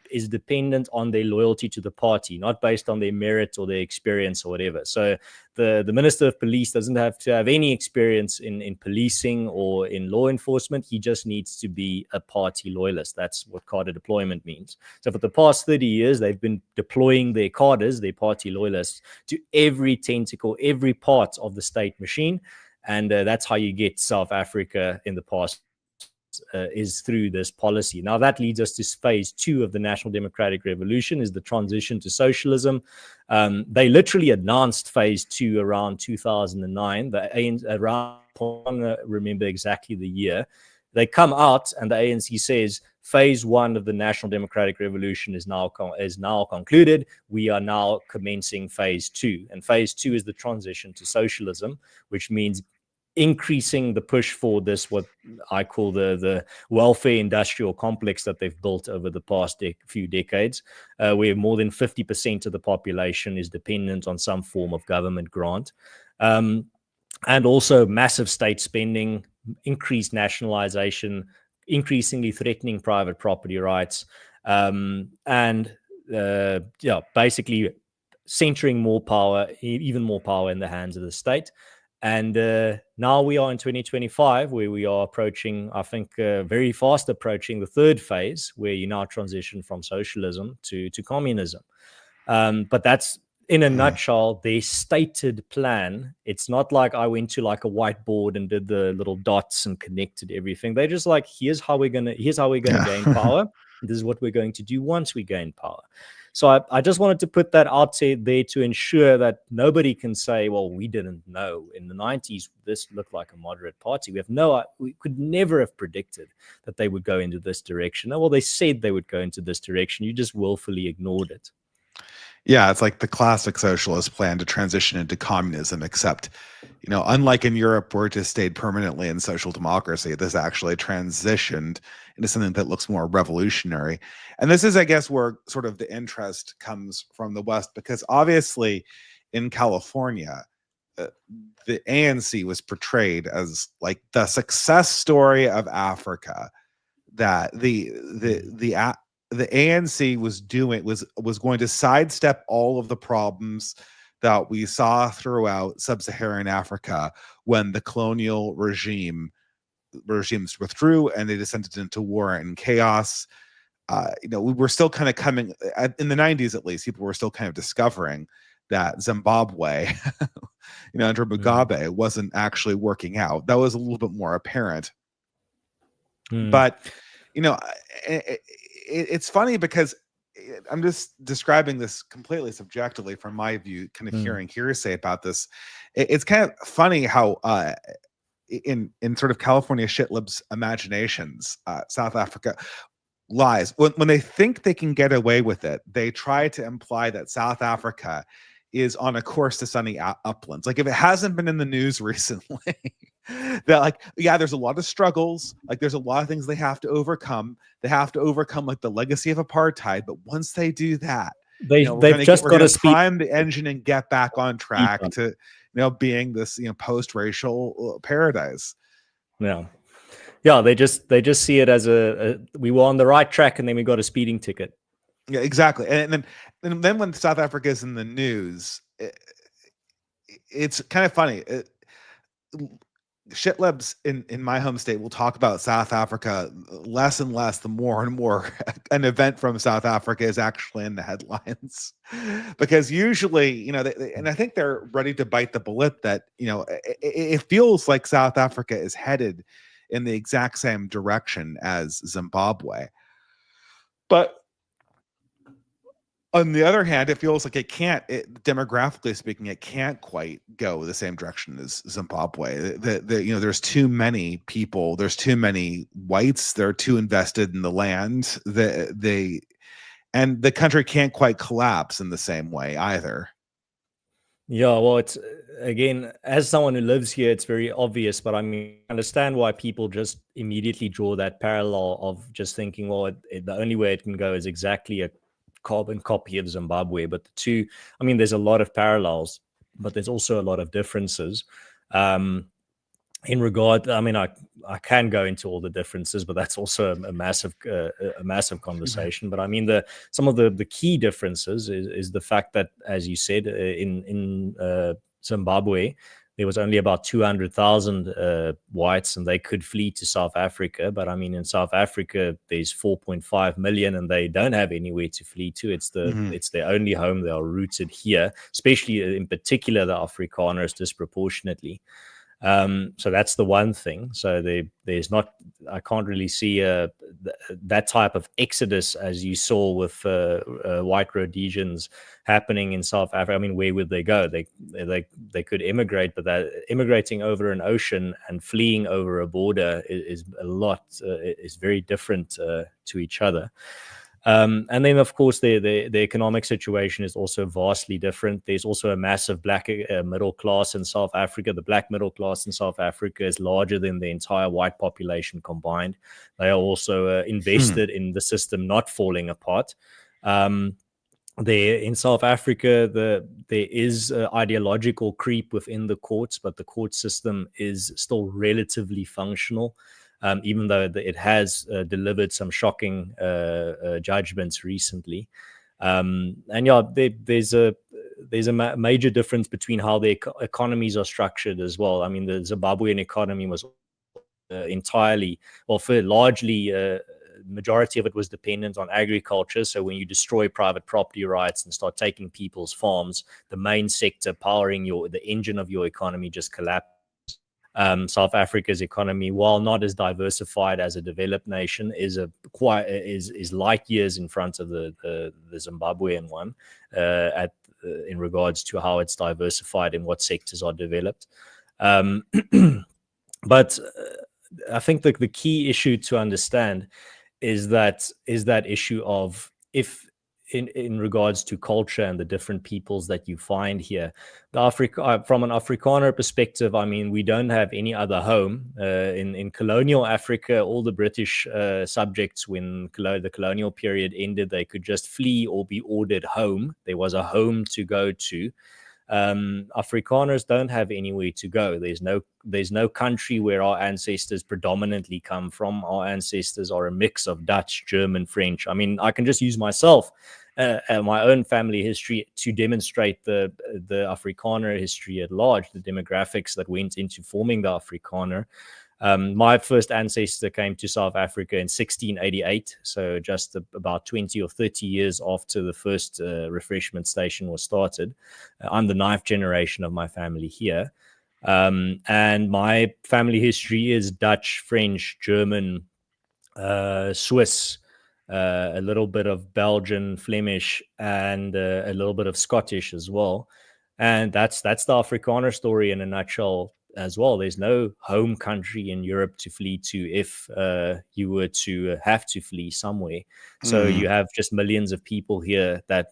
is dependent on their loyalty to the party, not based on their merit or their experience or whatever. So the Minister of Police doesn't have to have any experience in policing or in law enforcement. He just needs to be a party loyalist. That's what cadre deployment means. So for the past 30 years, they've been deploying their cadres, their party loyalists, to every tentacle, every part of the state machine. And that's how you get South Africa in the past, is through this policy. Now that leads us to phase 2 of the National Democratic Revolution, is the transition to socialism. They literally announced phase 2 around 2009. I don't remember exactly the year. They come out and the ANC says phase 1 of the National Democratic Revolution is now concluded. We are now commencing phase 2. And phase 2 is the transition to socialism, which means increasing the push for this, what I call the welfare industrial complex that they've built over the past few decades, where more than 50% of the population is dependent on some form of government grant. And also massive state spending, increased nationalization, increasingly threatening private property rights, and basically centering more power, even more power in the hands of the state. And now we are in 2025, where we are approaching, I think, very fast approaching the third phase, where you now transition from socialism to communism. But that's, in a nutshell, their stated plan. It's not like I went to like a whiteboard and did the little dots and connected everything. They're just like, here's how we're gonna gain power. This is what we're going to do once we gain power. So I just wanted to put that out there to ensure that nobody can say, well, we didn't know. In the 90s, this looked like a moderate party. We could never have predicted that they would go into this direction. Well, they said they would go into this direction. You just willfully ignored it. Yeah, it's like the classic socialist plan to transition into communism, except, unlike in Europe where it just stayed permanently in social democracy, this actually transitioned into something that looks more revolutionary. And this is, I guess, where sort of the interest comes from the West, because obviously in California, the ANC was portrayed as like the success story of Africa, that the ANC was going to sidestep all of the problems that we saw throughout sub-Saharan Africa when the colonial regimes withdrew and they descended into war and chaos. We were still kind of coming in the 90s, at least. People were still kind of discovering that Zimbabwe, under Mugabe, wasn't actually working out. That was a little bit more apparent. But it's funny because I'm just describing this completely subjectively from my view, kind of hearing hearsay about this. It's kind of funny how in sort of California shitlibs imaginations, South Africa lies. When they think they can get away with it, they try to imply that South Africa is on a course to sunny uplands. Like, if it hasn't been in the news recently, that like, yeah, there's a lot of struggles. Like, there's a lot of things they have to overcome. They have to overcome like the legacy of apartheid. But once they do that, they've just got to prime the engine and get back on track to, being this, post-racial paradise. Yeah, they just see it as we were on the right track and then we got a speeding ticket. Yeah, exactly. And then when South Africa is in the news, it's kind of funny. Shitlibs in my home state will talk about South Africa less and less, the more and more an event from South Africa is actually in the headlines. Because usually, and I think they're ready to bite the bullet that, it feels like South Africa is headed in the exact same direction as Zimbabwe. But on the other hand, it feels like demographically speaking, it can't quite go the same direction as Zimbabwe. There's too many people, there's too many whites, they're too invested in the land. And the country can't quite collapse in the same way either. Yeah, well, it's, again, as someone who lives here, it's very obvious, but I mean, I understand why people just immediately draw that parallel of just thinking, well, the only way it can go is exactly a carbon copy of Zimbabwe. But the two, I mean, there's a lot of parallels, but there's also a lot of differences. In regard, I mean, I I can go into all the differences, but that's also a massive conversation. But I mean, some of the key differences is the fact that, as you said, in Zimbabwe, there was only about 200,000 whites, and they could flee to South Africa. But I mean, in South Africa, there's 4.5 million, and they don't have anywhere to flee to. It's their only home. They are rooted here, especially in particular the Afrikaners disproportionately. So that's the one thing. So there's not, I can't really see that type of exodus as you saw with white Rhodesians happening in South Africa. I mean, where would they go? They could immigrate, but that immigrating over an ocean and fleeing over a border is very different to each other. And then, of course, the economic situation is also vastly different. There's also a massive black middle class in South Africa. The black middle class in South Africa is larger than the entire white population combined. They are also invested in the system not falling apart. There in South Africa, there is ideological creep within the courts, but the court system is still relatively functional. Even though it has delivered some shocking judgments recently. And yeah, there's a major difference between how the economies are structured as well. I mean, the Zimbabwean economy was largely, majority of it was dependent on agriculture. So when you destroy private property rights and start taking people's farms, the main sector powering the engine of your economy just collapses. South Africa's economy, while not as diversified as a developed nation, is light years in front of the Zimbabwean one in regards to how it's diversified and what sectors are developed. But I think the key issue to understand is that issue of if in regards to culture and the different peoples that you find here. From an Afrikaner perspective, I mean, we don't have any other home. In colonial Africa, all the British subjects, when the colonial period ended, they could just flee or be ordered home. There was a home to go to. Afrikaners don't have anywhere to go. There's no country where our ancestors predominantly come from. Our ancestors are a mix of Dutch, German, French. I mean, I can just use myself, my own family history, to demonstrate the Afrikaner history at large, the demographics that went into forming the Afrikaner. My first ancestor came to South Africa in 1688, so just about 20 or 30 years after the first refreshment station was started. I'm the 9th generation of my family here. And my family history is Dutch, French, German, Swiss, a little bit of Belgian, Flemish, and a little bit of Scottish as well. And that's the Afrikaner story in a nutshell as well. There's no home country in Europe to flee to if you were to have to flee somewhere. So you have just millions of people here that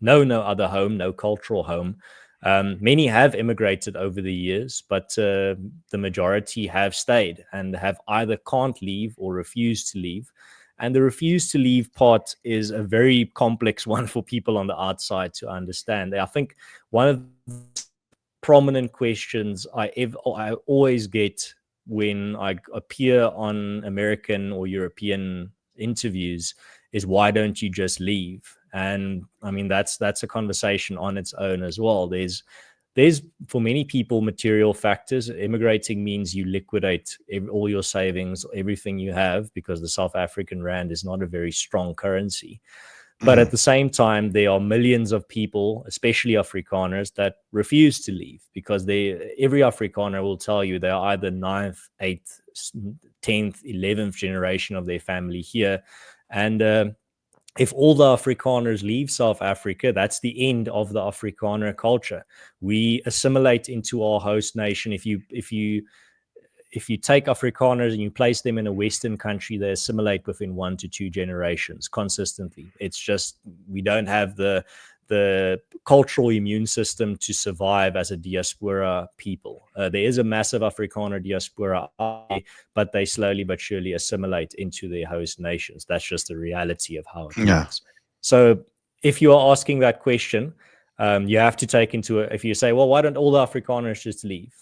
know no other home, no cultural home. Many have immigrated over the years, but the majority have stayed and have either can't leave or refuse to leave. And the refuse to leave part is a very complex one for people on the outside to understand. I think one of the prominent questions I always get when I appear on American or European interviews is, why don't you just leave? And I mean, that's a conversation on its own as well. There's for many people material factors. Immigrating means you liquidate all your savings, everything you have, because the South African rand is not a very strong currency. But at the same time, there are millions of people, especially Afrikaners, that refuse to leave, because every Afrikaner will tell you they are either 9th, 8th, 10th, 11th generation of their family here. And if all the Afrikaners leave South Africa, that's the end of the Afrikaner culture. We assimilate into our host nation. If you take Afrikaners and you place them in a Western country, they assimilate within 1 to 2 generations consistently. It's just, we don't have the cultural immune system to survive as a diaspora people. There is a massive Afrikaner diaspora, but they slowly but surely assimilate into their host nations. That's just the reality of how it works. So if you are asking that question, you have to take into it, if you say, well, why don't all the Afrikaners just leave?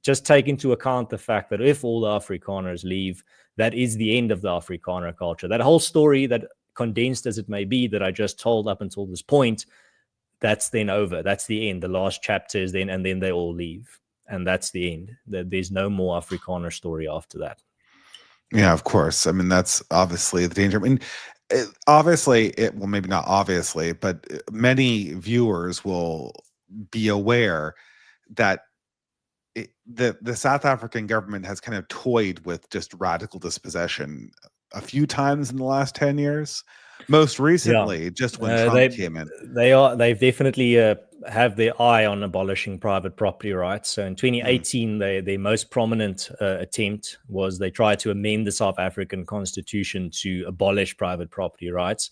just take into account the fact that if all the Afrikaners leave, that is the end of the Afrikaner culture. That whole story, that condensed as it may be, that I just told up until this point, that's then over. That's the end. The last chapter is then, and then they all leave. And that's the end. There's no more Afrikaner story after that. Yeah, of course. I mean, that's obviously the danger. I mean, well, maybe not obviously, but many viewers will be aware that the South African government has kind of toyed with just radical dispossession a few times in the last 10 years. Most recently, just when Trump came in. They've definitely have their eye on abolishing private property rights. So in 2018, their most prominent attempt was they tried to amend the South African constitution to abolish private property rights.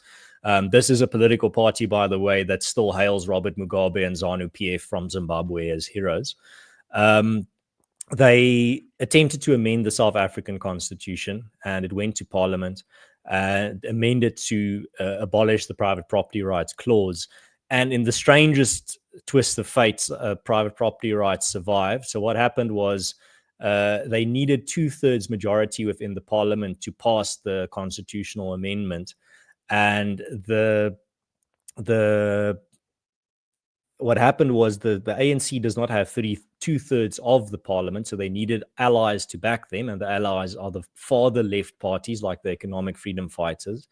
This is a political party, by the way, that still hails Robert Mugabe and ZANU-PF from Zimbabwe as heroes. They attempted to amend the South African constitution, and it went to parliament and amended to abolish the private property rights clause. And in the strangest twist of fate, private property rights survived. So what happened was they needed 2/3 majority within the parliament to pass the constitutional amendment. And what happened was the ANC does not have 2/3 of the parliament, so they needed allies to back them, and the allies are the farther left parties like the Economic Freedom Fighters.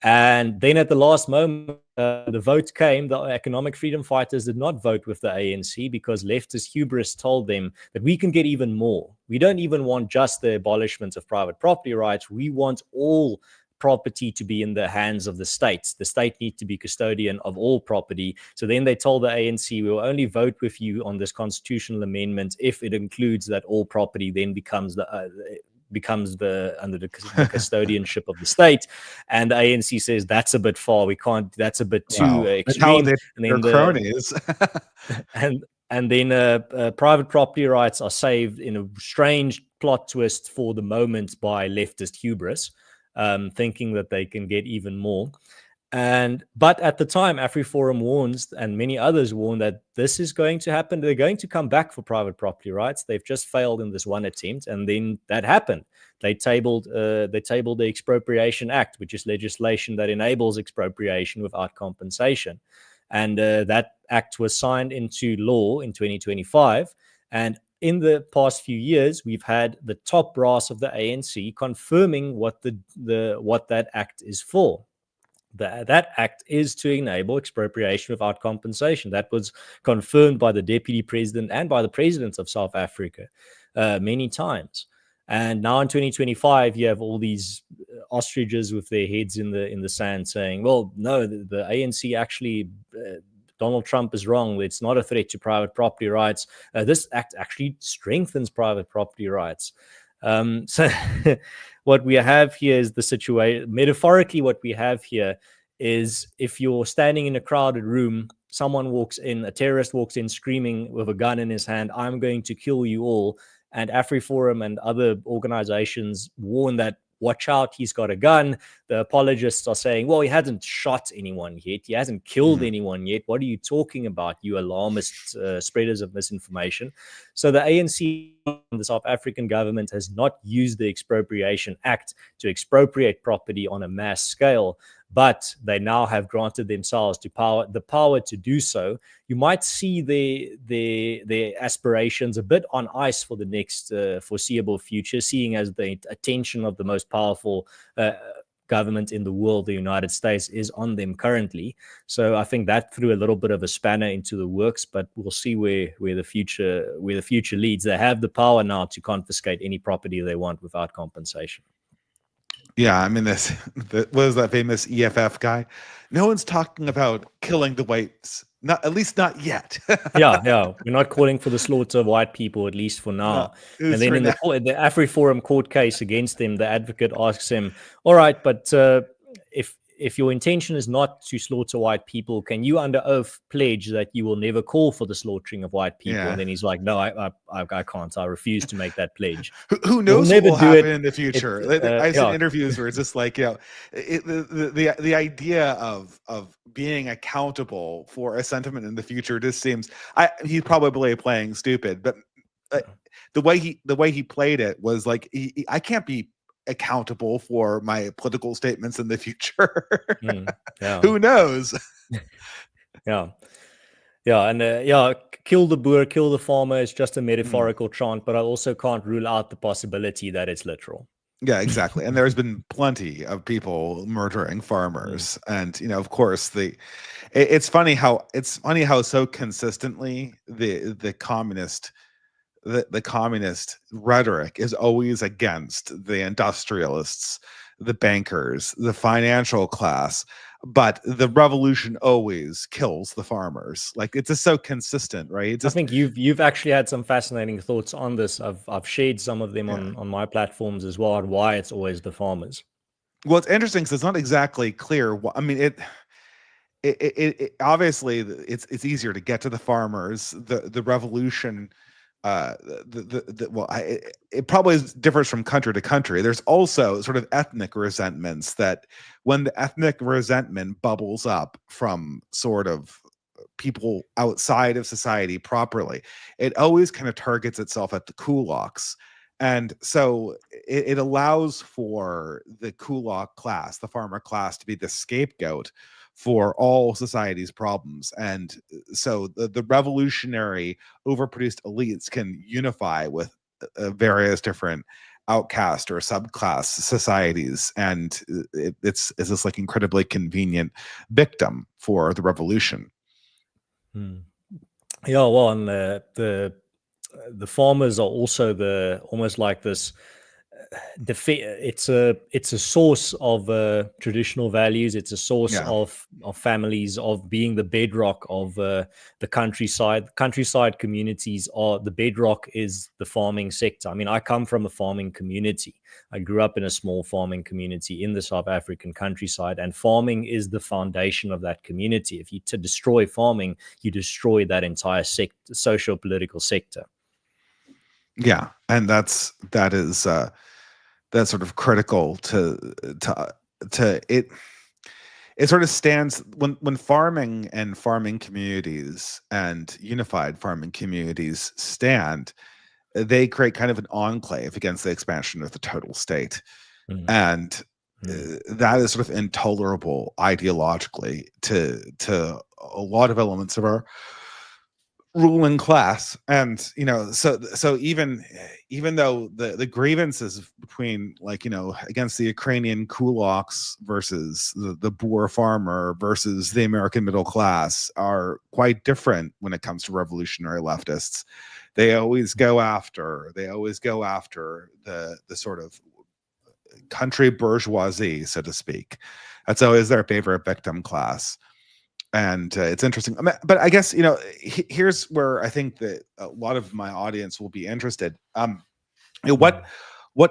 And then at the last moment, the vote came. The Economic Freedom Fighters did not vote with the ANC because leftist hubris told them that we can get even more. We don't even want just the abolishment of private property rights. We want all property to be in the hands of the state. The state needs to be custodian of all property. So then they told the ANC, we will only vote with you on this constitutional amendment if it includes that all property then becomes under the custodianship of the state. And the ANC says that's a bit far. We can't. That's a bit too extreme. And then cronies. and then private property rights are saved in a strange plot twist for the moment by leftist hubris, thinking that they can get even more. But at the time, Afriforum warns, and many others warn, that this is going to happen. They're going to come back for private property rights. They've just failed in this one attempt, and then that happened. They tabled the Expropriation Act, which is legislation that enables expropriation without compensation. And that act was signed into law in 2025. And in the past few years, we've had the top brass of the ANC confirming what that act is for. That act is to enable expropriation without compensation. That was confirmed by the deputy president and by the president of South Africa many times. And now in 2025, you have all these ostriches with their heads in the sand saying, well, no, the ANC actually, Donald Trump is wrong. It's not a threat to private property rights. This act actually strengthens private property rights. So what we have here is the situation. Metaphorically, what we have here is if you're standing in a crowded room, someone walks in, a terrorist walks in screaming with a gun in his hand, I'm going to kill you all. And Afriforum and other organizations warn that, watch out, he's got a gun. The apologists are saying, well, he hasn't shot anyone yet. He hasn't killed anyone yet. What are you talking about, you alarmist spreaders of misinformation? So the ANC, the South African government, has not used the Expropriation Act to expropriate property on a mass scale, but they now have granted themselves the power to do so. You might see their aspirations a bit on ice for the next foreseeable future, seeing as the attention of the most powerful government in the world, the United States, is on them currently. So I think that threw a little bit of a spanner into the works, but we'll see where the future leads. They have the power now to confiscate any property they want without compensation. Yeah, I mean, what is that famous EFF guy? No one's talking about killing the whites, at least not yet. yeah. We're not calling for the slaughter of white people, at least for now. No, and then in the Afriforum court case against him, the advocate asks him, all right, but if your intention is not to slaughter white people, can you under oath pledge that you will never call for the slaughtering of white people? Yeah. And then he's like, no, I can't. I refuse to make that pledge. Who knows what will happen in the future? I've seen interviews where it's just like, the idea of being accountable for a sentiment in the future just seems, he's probably playing stupid, but the way he played it was like, I can't be accountable for my political statements in the future. Yeah. Who knows? Yeah. Yeah, and kill the Boer, kill the farmer is just a metaphorical chant, but I also can't rule out the possibility that it's literal. Yeah, exactly. And there's been plenty of people murdering farmers, and of course, it's funny how so consistently the communist rhetoric is always against the industrialists, the bankers, the financial class, but the revolution always kills the farmers. Like, it's just so consistent, right? I think you've actually had some fascinating thoughts on this. I've shared some of them on my platforms as well, on why it's always the farmers. Well, it's interesting because it's not exactly clear. I mean, it obviously it's easier to get to the farmers. The revolution, it probably differs from country to country. There's also sort of ethnic resentments that when the ethnic resentment bubbles up from sort of people outside of society properly, it always kind of targets itself at the kulaks. And so it allows for the kulak class, the farmer class, to be the scapegoat for all society's problems. And so the revolutionary, overproduced elites can unify with various different outcast or subclass societies, and it's this like incredibly convenient victim for the revolution. Yeah, well, and the farmers are also almost like this. It's a source of traditional values. It's a source of families, of being the bedrock of the countryside. Countryside communities are the bedrock, is the farming sector. I mean, I come from a farming community. I grew up in a small farming community in the South African countryside, and farming is the foundation of that community. If you destroy farming, you destroy that entire socio-political sector. Yeah, and that's sort of critical to it. It sort of stands when farming and farming communities and unified farming communities stand, they create kind of an enclave against the expansion of the total state. And that is sort of intolerable ideologically to a lot of elements of our ruling class. And so even though the grievances between, like, against the Ukrainian kulaks versus the Boer farmer versus the American middle class are quite different when it comes to revolutionary leftists, they always go after the sort of country bourgeoisie, so to speak. That's always their favorite victim class. And it's interesting. But I guess, here's where I think that a lot of my audience will be interested. What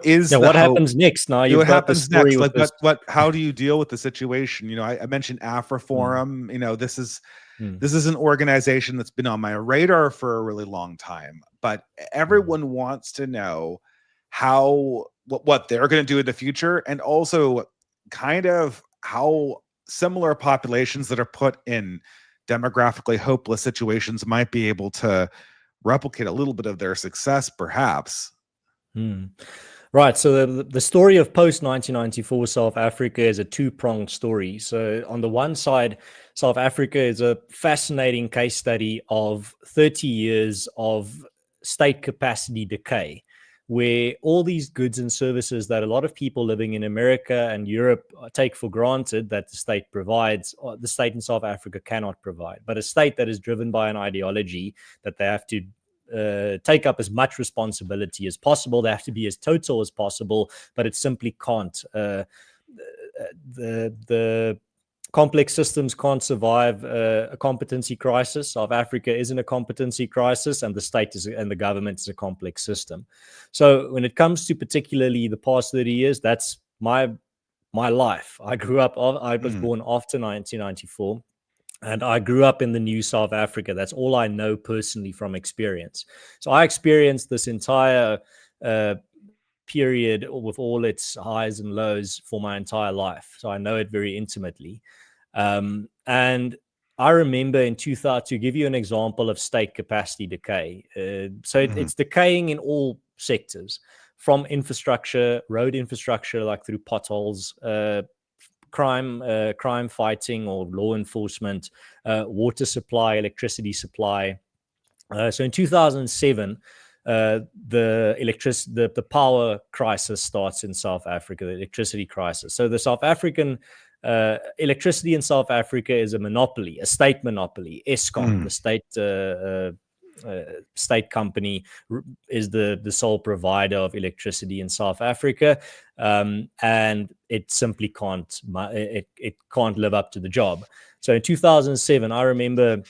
is what happens next? Now you've got the story next. Like, how do you deal with the situation? I mentioned Afriforum. This is an organization that's been on my radar for a really long time, but everyone wants to know what they're going to do in the future, and also kind of how similar populations that are put in demographically hopeless situations might be able to replicate a little bit of their success, perhaps. Right. So the story of post-1994 South Africa is a two-pronged story. So on the one side, South Africa is a fascinating case study of 30 years of state capacity decay, where all these goods and services that a lot of people living in America and Europe take for granted that the state provides, the state in South Africa cannot provide. But a state that is driven by an ideology that they have to take up as much responsibility as possible, they have to be as total as possible, but it simply can't. The complex systems can't survive a competency crisis. South Africa is in a competency crisis, and the state and the government is a complex system. So when it comes to particularly the past 30 years, that's my life. I was born after 1994. And I grew up in the new South Africa. That's all I know personally from experience. So I experienced this entire period with all its highs and lows for my entire life. So I know it very intimately. And I remember in 2000, to give you an example of state capacity decay. It's decaying in all sectors, from infrastructure, road infrastructure, like through potholes, crime fighting or law enforcement, water supply, electricity supply. So in 2007, the power crisis starts in South Africa, the electricity crisis. So the South African electricity in South Africa is a monopoly, a state monopoly. Eskom, the state company, is the sole provider of electricity in South Africa, and it simply can't live up to the job. So in 2007, I remember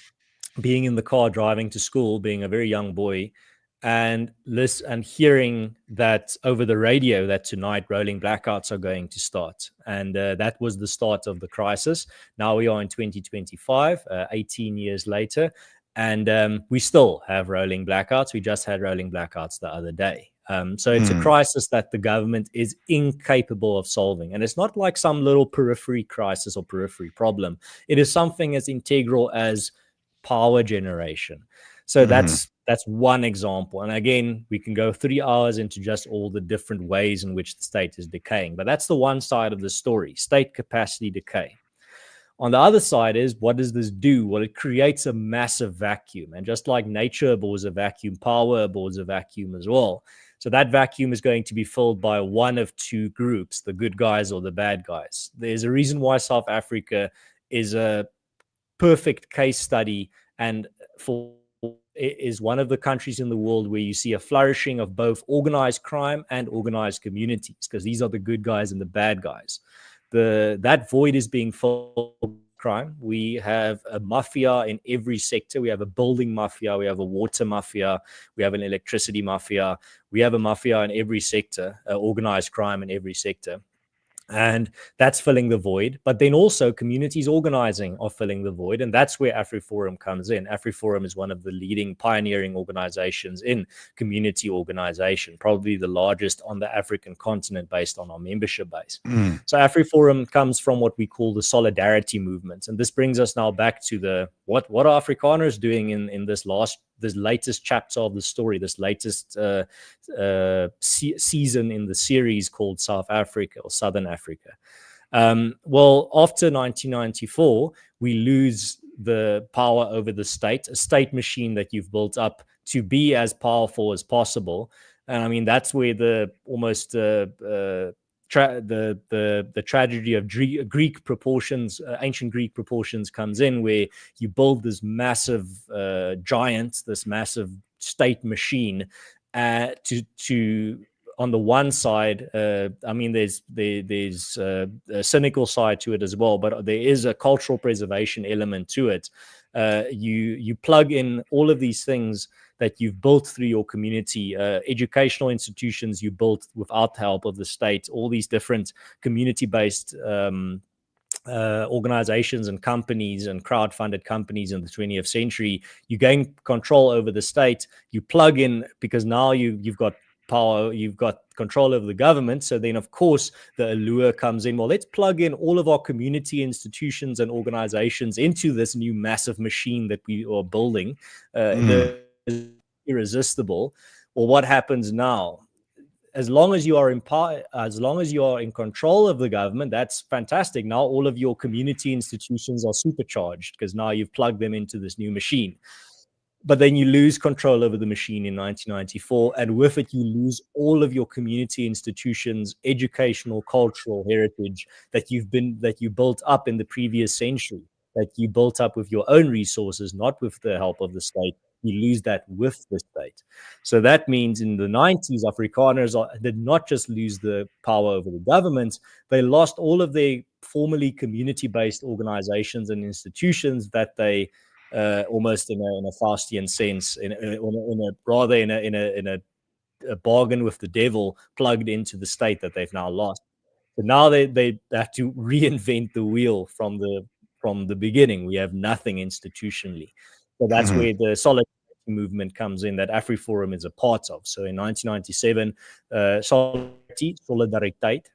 being in the car driving to school, being a very young boy, and hearing that over the radio that tonight rolling blackouts are going to start. And that was the start of the crisis. Now we are in 2025, 18 years later, and we still have rolling blackouts. We just had rolling blackouts the other day. So it's a crisis that the government is incapable of solving. And it's not like some little periphery crisis or periphery problem. It is something as integral as power generation. So that's one example. And again, we can go 3 hours into just all the different ways in which the state is decaying. But that's the one side of the story, state capacity decay. On the other side is, what does this do? Well, it creates a massive vacuum. And just like nature abhors a vacuum, power abhors a vacuum as well. So that vacuum is going to be filled by one of two groups, the good guys or the bad guys. There's a reason why South Africa is a perfect case study and is one of the countries in the world where you see a flourishing of both organized crime and organized communities, because these are the good guys and the bad guys. That void is being filled with crime. We have a mafia in every sector. We have a building mafia, we have a water mafia, we have an electricity mafia, we have a mafia in every sector, organized crime in every sector. And that's filling the void. But then also communities organizing are filling the void. And that's where Afriforum comes in. Afriforum is one of the leading pioneering organizations in community organization, probably the largest on the African continent based on our membership base. So Afriforum comes from what we call the solidarity movement. And this brings us now back to what are Afrikaners doing in this latest chapter of the story, this latest season in the series called South Africa or Southern Africa. Well, after 1994, we lose the power over the state, a state machine that you've built up to be as powerful as possible. And I mean, that's where the tragedy of Greek proportions, ancient Greek proportions comes in, where you build this massive giant, this massive state machine to on the one side, I mean, there's a cynical side to it as well, but there is a cultural preservation element to it. You plug in all of these things that you've built through your community, educational institutions you built without the help of the state, all these different community-based organizations and companies and crowd-funded companies in the 20th century. You gain control over the state. You plug in, because now you've got power, you've got control over the government. So then, of course, the allure comes in. Well, let's plug in all of our community institutions and organizations into this new massive machine that we are building. Irresistible. Well, what happens now? As long as you are in control of the government, that's fantastic. Now all of your community institutions are supercharged because now you've plugged them into this new machine. But then you lose control over the machine in 1994, and with it you lose all of your community institutions, educational, cultural heritage that you built up in the previous century, that you built up with your own resources, not with the help of the state. You lose that with the state. So that means in the 90s, Afrikaners did not just lose the power over the government, they lost all of their formerly community-based organizations and institutions that they almost in a Faustian sense, in a bargain with the devil, plugged into the state that they've now lost. So now they have to reinvent the wheel from the beginning. We have nothing institutionally. So that's where the solidarity movement comes in, that Afriforum is a part of. So in 1997, Solidariteit,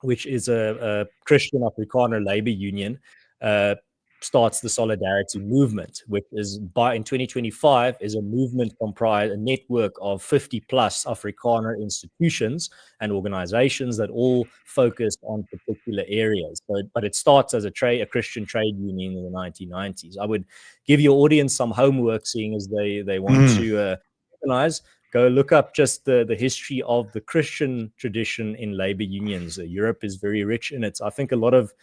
which is a Christian Afrikaner labor union, starts the Solidarity Movement, which is in 2025 is a movement comprised a network of 50 plus Afrikaner institutions and organizations that all focus on particular areas. But it starts as a Christian trade union in the 1990s. I would give your audience some homework, seeing as they want to organize. Go look up just the history of the Christian tradition in labor unions. Europe is very rich in it. I think a lot of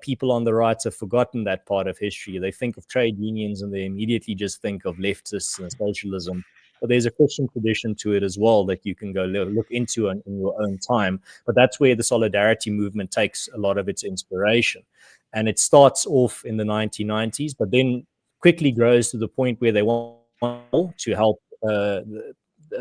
people on the right have forgotten that part of history. They think of trade unions and they immediately just think of leftists and socialism. But there's a Christian tradition to it as well that you can go look into in your own time. But that's where the Solidarity Movement takes a lot of its inspiration. And it starts off in the 1990s, but then quickly grows to the point where they want to help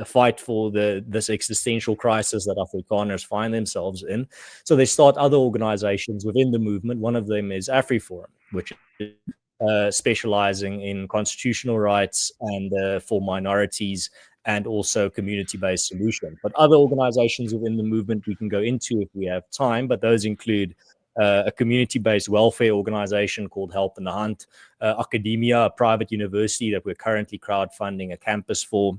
fight for this existential crisis that Afrikaners find themselves in. So they start other organizations within the movement. One of them is Afriforum, which is specializing in constitutional rights and for minorities and also community-based solutions. But other organizations within the movement we can go into if we have time, but those include a community-based welfare organization called Help in the Hunt, Academia, a private university that we're currently crowdfunding a campus for,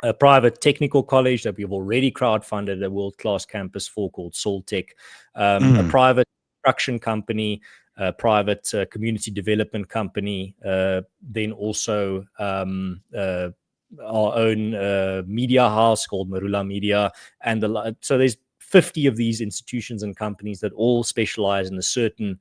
a private technical college that we've already crowdfunded a world-class campus for called Soltech, a private construction company, a private community development company, then also our own media house called Marula Media, and so there's 50 of these institutions and companies that all specialize in a certain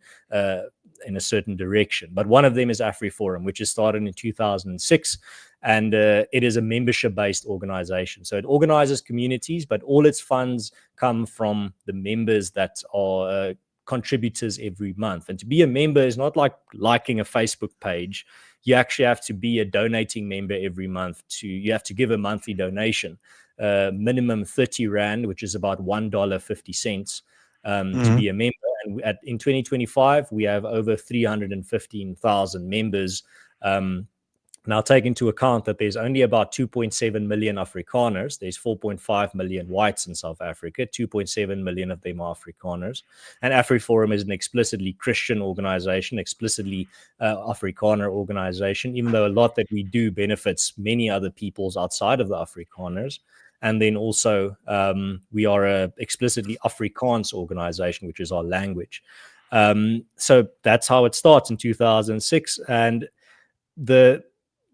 direction. But one of them is Afriforum, which is started in 2006. And it is a membership-based organization. So it organizes communities, but all its funds come from the members that are contributors every month. And to be a member is not like liking a Facebook page. You actually have to be a donating member every month. You have to give a monthly donation, minimum 30 Rand, which is about $1.50 to be a member. And in 2025, we have over 315,000 members. Now, take into account that there's only about 2.7 million Afrikaners. There's 4.5 million whites in South Africa. 2.7 million of them are Afrikaners. And Afriforum is an explicitly Christian organization, explicitly Afrikaner organization, even though a lot that we do benefits many other peoples outside of the Afrikaners. And then also, we are a explicitly Afrikaans organization, which is our language. So that's how it starts in 2006. And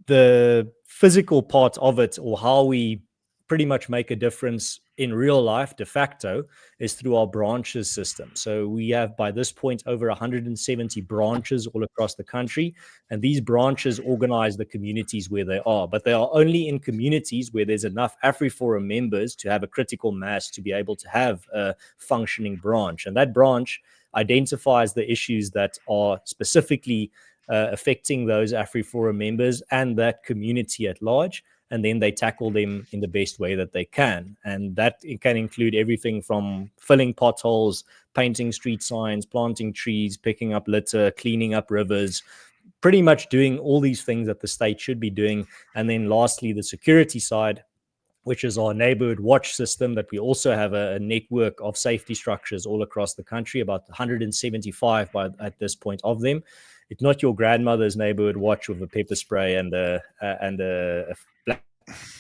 the physical part of it, or how we pretty much make a difference in real life de facto, is through our branches system. So we have by this point over 170 branches all across the country, and these branches organize the communities where they are, but they are only in communities where there's enough Afriforum members to have a critical mass to be able to have a functioning branch. And that branch identifies the issues that are specifically affecting those Afriforum members and that community at large, and then they tackle them in the best way that they can. And that it can include everything from filling potholes, painting street signs, planting trees, picking up litter, cleaning up rivers, pretty much doing all these things that the state should be doing. And then lastly, the security side, which is our neighborhood watch system, that we also have a network of safety structures all across the country, about 175 at this point of them. It's not your grandmother's neighborhood watch with a pepper spray and a flag.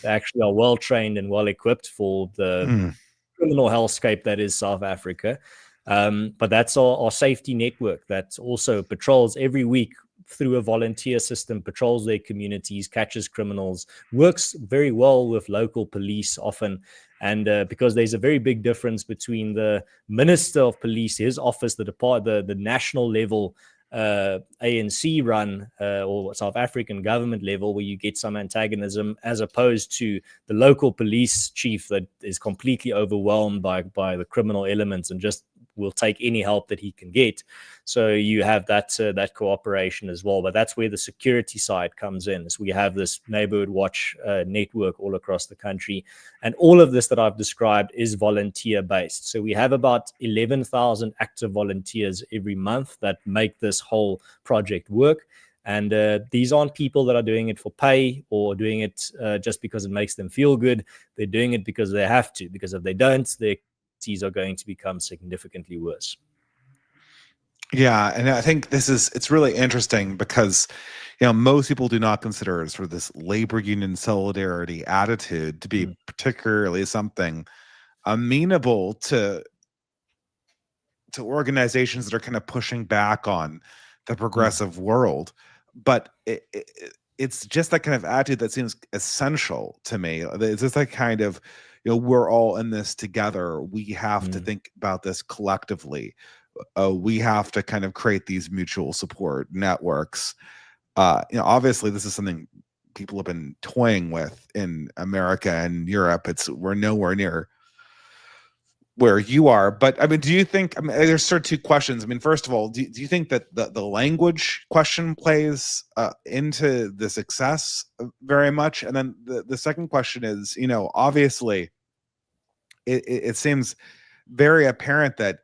They actually are well trained and well equipped for the criminal hellscape that is South Africa. But that's our safety network that also patrols every week through a volunteer system, patrols their communities, catches criminals, works very well with local police often. And because there's a very big difference between the Minister of Police, his office, the national level ANC run or South African government level, where you get some antagonism, as opposed to the local police chief that is completely overwhelmed by the criminal elements and just will take any help that he can get. So you have that cooperation as well. But that's where the security side comes in. So we have this neighborhood watch network all across the country. And all of this that I've described is volunteer based. So we have about 11,000 active volunteers every month that make this whole project work. And these aren't people that are doing it for pay or doing it just because it makes them feel good. They're doing it because they have to, because if they don't, their are going to become significantly worse. Yeah, and I think it's really interesting because most people do not consider sort of this labor union solidarity attitude to be Mm, particularly something amenable to organizations that are kind of pushing back on the mm, progressive world. But it's just that kind of attitude that seems essential to me. It's just that kind of, we're all in this together. We have to mm, think about this collectively. We have to kind of create these mutual support networks. Obviously, this is something people have been toying with in America and Europe. We're nowhere near where you are. But I mean, do you think, I mean, there's sort of two questions. I mean, first of all, do you think that the language question plays into the success very much? And then the second question is, obviously it seems very apparent that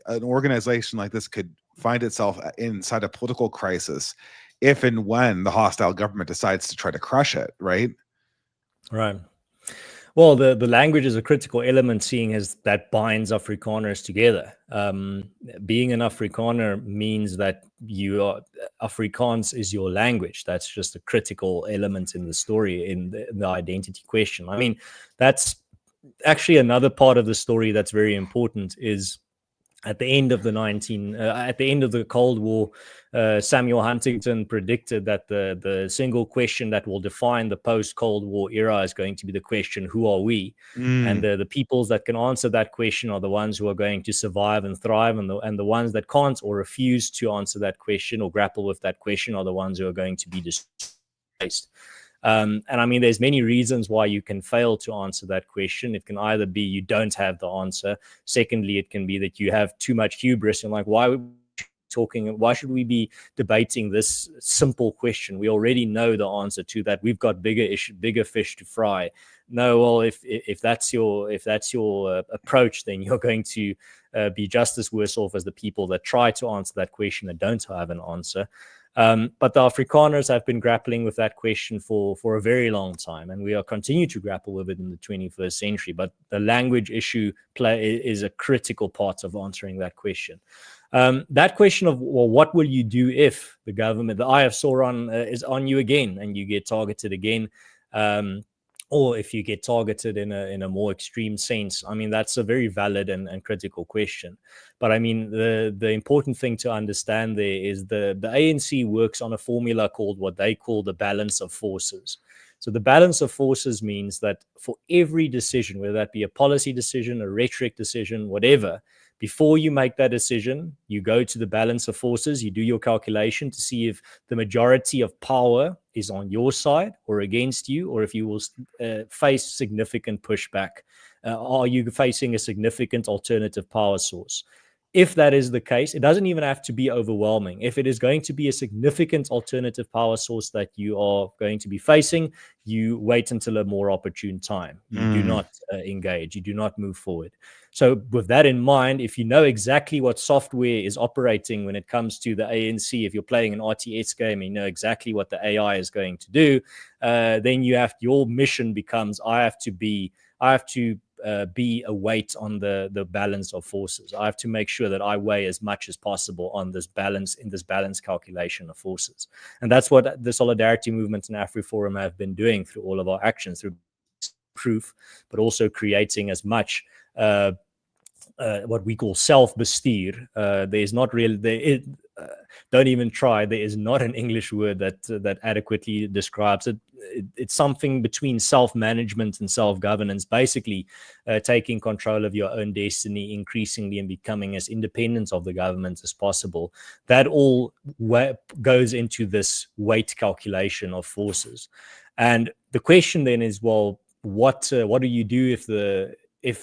an organization like this could find itself inside a political crisis if and when the hostile government decides to try to crush it, right? right. Well, the language is a critical element, seeing as that binds Afrikaners together. Being an Afrikaner means that Afrikaans is your language. That's just a critical element in the story, in the identity question. I mean, that's actually another part of the story that's very important. Is at the end of the Cold War, Samuel Huntington predicted that the single question that will define the post-Cold War era is going to be the question, "Who are we?" And Mm, the peoples that can answer that question are the ones who are going to survive and thrive, and the ones that can't or refuse to answer that question or grapple with that question are the ones who are going to be displaced. And I mean, there's many reasons why you can fail to answer that question. It can either be you don't have the answer. Secondly, it can be that you have too much hubris and like, why should we be debating this simple question? We already know the answer to that. We've got bigger fish to fry. No, well, if that's your approach, then you're going to be just as worse off as the people that try to answer that question and don't have an answer. But the Afrikaners have been grappling with that question for a very long time, and we are continue to grapple with it in the 21st century. But the language issue is a critical part of answering that question. That question of, well, what will you do if the government, the eye of Sauron, is on you again and you get targeted again? Or if you get targeted in a more extreme sense. I mean, that's a very valid and critical question. But I mean, the important thing to understand there is the ANC works on a formula called what they call the balance of forces. So the balance of forces means that for every decision, whether that be a policy decision, a rhetoric decision, whatever, before you make that decision, you go to the balance of forces, you do your calculation to see if the majority of power is on your side or against you, or if you will face significant pushback. Are you facing a significant alternative power source? If that is the case, it doesn't even have to be overwhelming. If it is going to be a significant alternative power source that you are going to be facing, you wait until a more opportune time. You do mm, not engage. You do not move forward. So with that in mind, if you know exactly what software is operating when it comes to the ANC, if you're playing an RTS game and you know exactly what the AI is going to do, then your mission becomes, I have to be a weight on the balance of forces. I have to make sure that I weigh as much as possible on this balance calculation of forces. And that's what the solidarity movement and Afriforum have been doing through all of our actions, through proof, but also creating as much what we call self-bestuur. There's not really don't even try. There is not an English word that adequately describes it. It's something between self-management and self-governance, basically taking control of your own destiny increasingly and becoming as independent of the government as possible. That all goes into this weight calculation of forces. And the question then is, well, what do you do if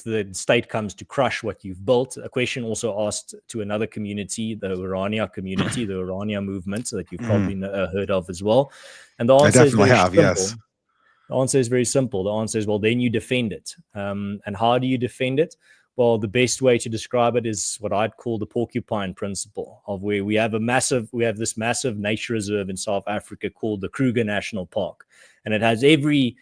the state comes to crush what you've built? A question also asked to another community, the Orania community, the Orania movement, that you've probably heard of as well. And the I answer is definitely very have, yes. simple. The answer is very simple. The answer is, well, then you defend it. And how do you defend it? Well, the best way to describe it is what I'd call the porcupine principle, of where we have this massive nature reserve in South Africa called the Kruger National Park. And it has every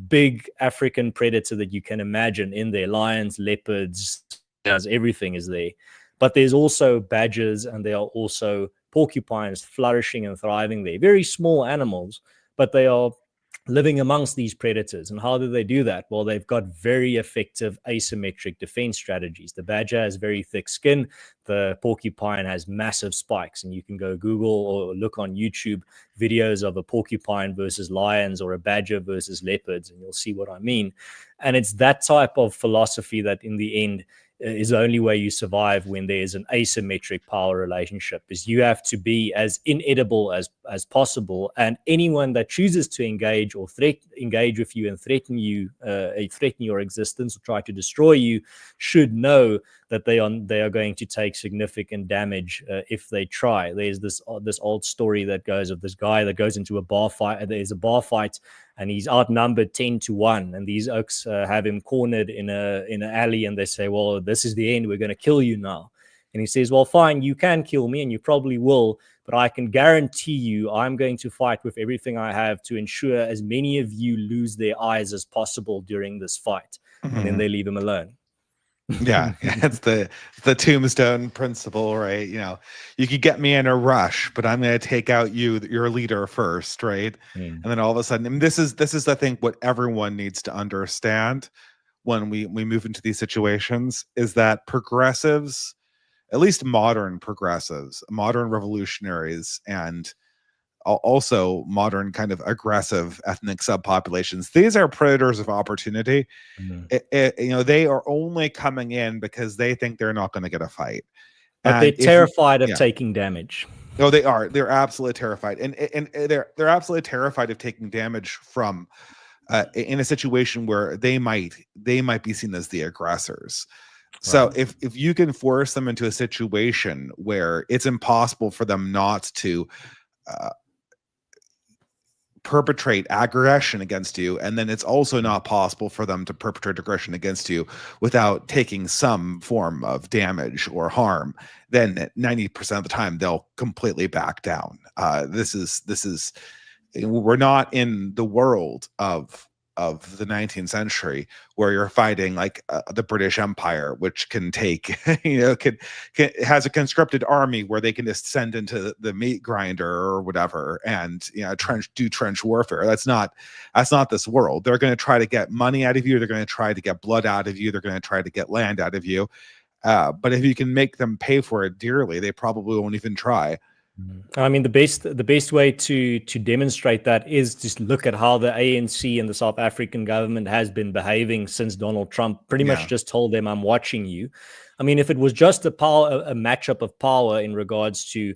big African predator that you can imagine in there: lions, leopards, everything is there. But there's also badgers, and there are also porcupines flourishing and thriving there. Very small animals, but they are living amongst these predators. And how do they do that? Well, they've got very effective asymmetric defense strategies. The badger has very thick skin. The porcupine has massive spikes. And you can go Google or look on YouTube videos of a porcupine versus lions or a badger versus leopards, and you'll see what I mean. And it's that type of philosophy that in the end is the only way you survive when there's an asymmetric power relationship. Is you have to be as inedible as possible, and anyone that chooses to engage or engage with you and threaten your existence or try to destroy you should know that they are going to take significant damage if they try. There's this old story that goes of this guy that goes into a bar fight. There's a bar fight, and he's outnumbered 10-1, and these oaks have him cornered in an alley, and they say, well, this is the end, we're going to kill you now. And he says, well, fine, you can kill me, and you probably will, but I can guarantee you I'm going to fight with everything I have to ensure as many of you lose their eyes as possible during this fight. And then they leave him alone. Yeah, it's the tombstone principle, right? You know, you could get me in a rush, but I'm going to take out your leader first, right? And then all of a sudden, I mean, this is I think what everyone needs to understand when we move into these situations is that progressives, at least modern progressives, modern revolutionaries, and also modern kind of aggressive ethnic subpopulations, these are predators of opportunity. You know, they are only coming in because they think they're not going to get a fight, but and they're terrified of taking damage. No, they are. They're absolutely terrified, and they're absolutely terrified of taking damage from in a situation where they might be seen as the aggressors. So if you can force them into a situation where it's impossible for them not to perpetrate aggression against you, and then it's also not possible for them to perpetrate aggression against you without taking some form of damage or harm, then 90% of the time they'll completely back down. This is we're not in the world of the 19th century where you're fighting like the British Empire, which can take, you know, has a conscripted army where they can just send into the meat grinder or whatever, and, you know, do trench warfare. That's not this world. They're going to try to get money out of you. They're going to try to get blood out of you. They're going to try to get land out of you. But if you can make them pay for it dearly, they probably won't even try. I mean, the best way to demonstrate that is just look at how the ANC and the South African government has been behaving since Donald Trump pretty much just told them, I'm watching you. I mean, if it was just a matchup of power in regards to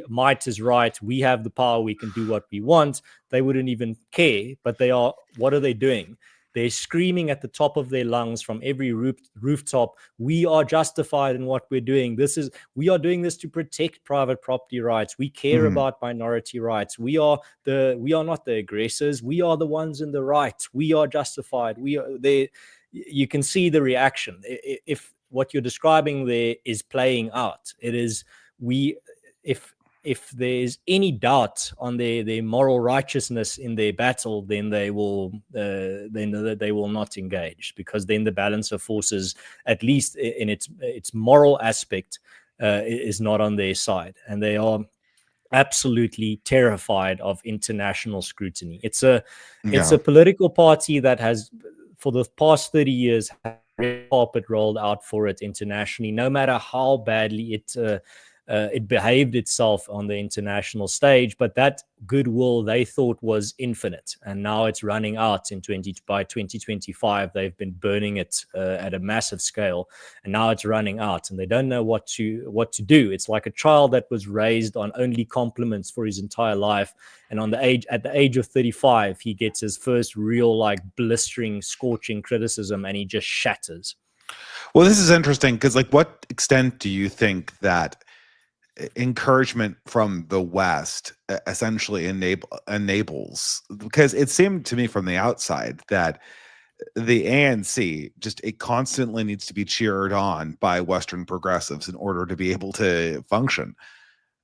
might is right, we have the power, we can do what we want, they wouldn't even care. But what are they doing? They're screaming at the top of their lungs from every rooftop, we are justified in what we're doing. We are doing this to protect private property rights. We care about minority rights. We are not the aggressors. We are the ones in the right. We are justified. You can see the reaction. If what you're describing there is playing out, it is if there's any doubt on their moral righteousness in their battle, then they will not engage, because then the balance of forces, at least in its moral aspect, is not on their side, and they are absolutely terrified of international scrutiny. It's a political party that has, for the past 30 years, had a carpet rolled out for it internationally, no matter how badly it behaved itself on the international stage. But that goodwill they thought was infinite, and now it's running out by 2025. They've been burning it at a massive scale, and now it's running out, and they don't know what to do. It's like a child that was raised on only compliments for his entire life, and at the age of 35, he gets his first real, like, blistering, scorching criticism, and he just shatters. Well, this is interesting because, like, what extent do you think that encouragement from the West essentially enables? Because it seemed to me from the outside that the ANC it constantly needs to be cheered on by Western progressives in order to be able to function.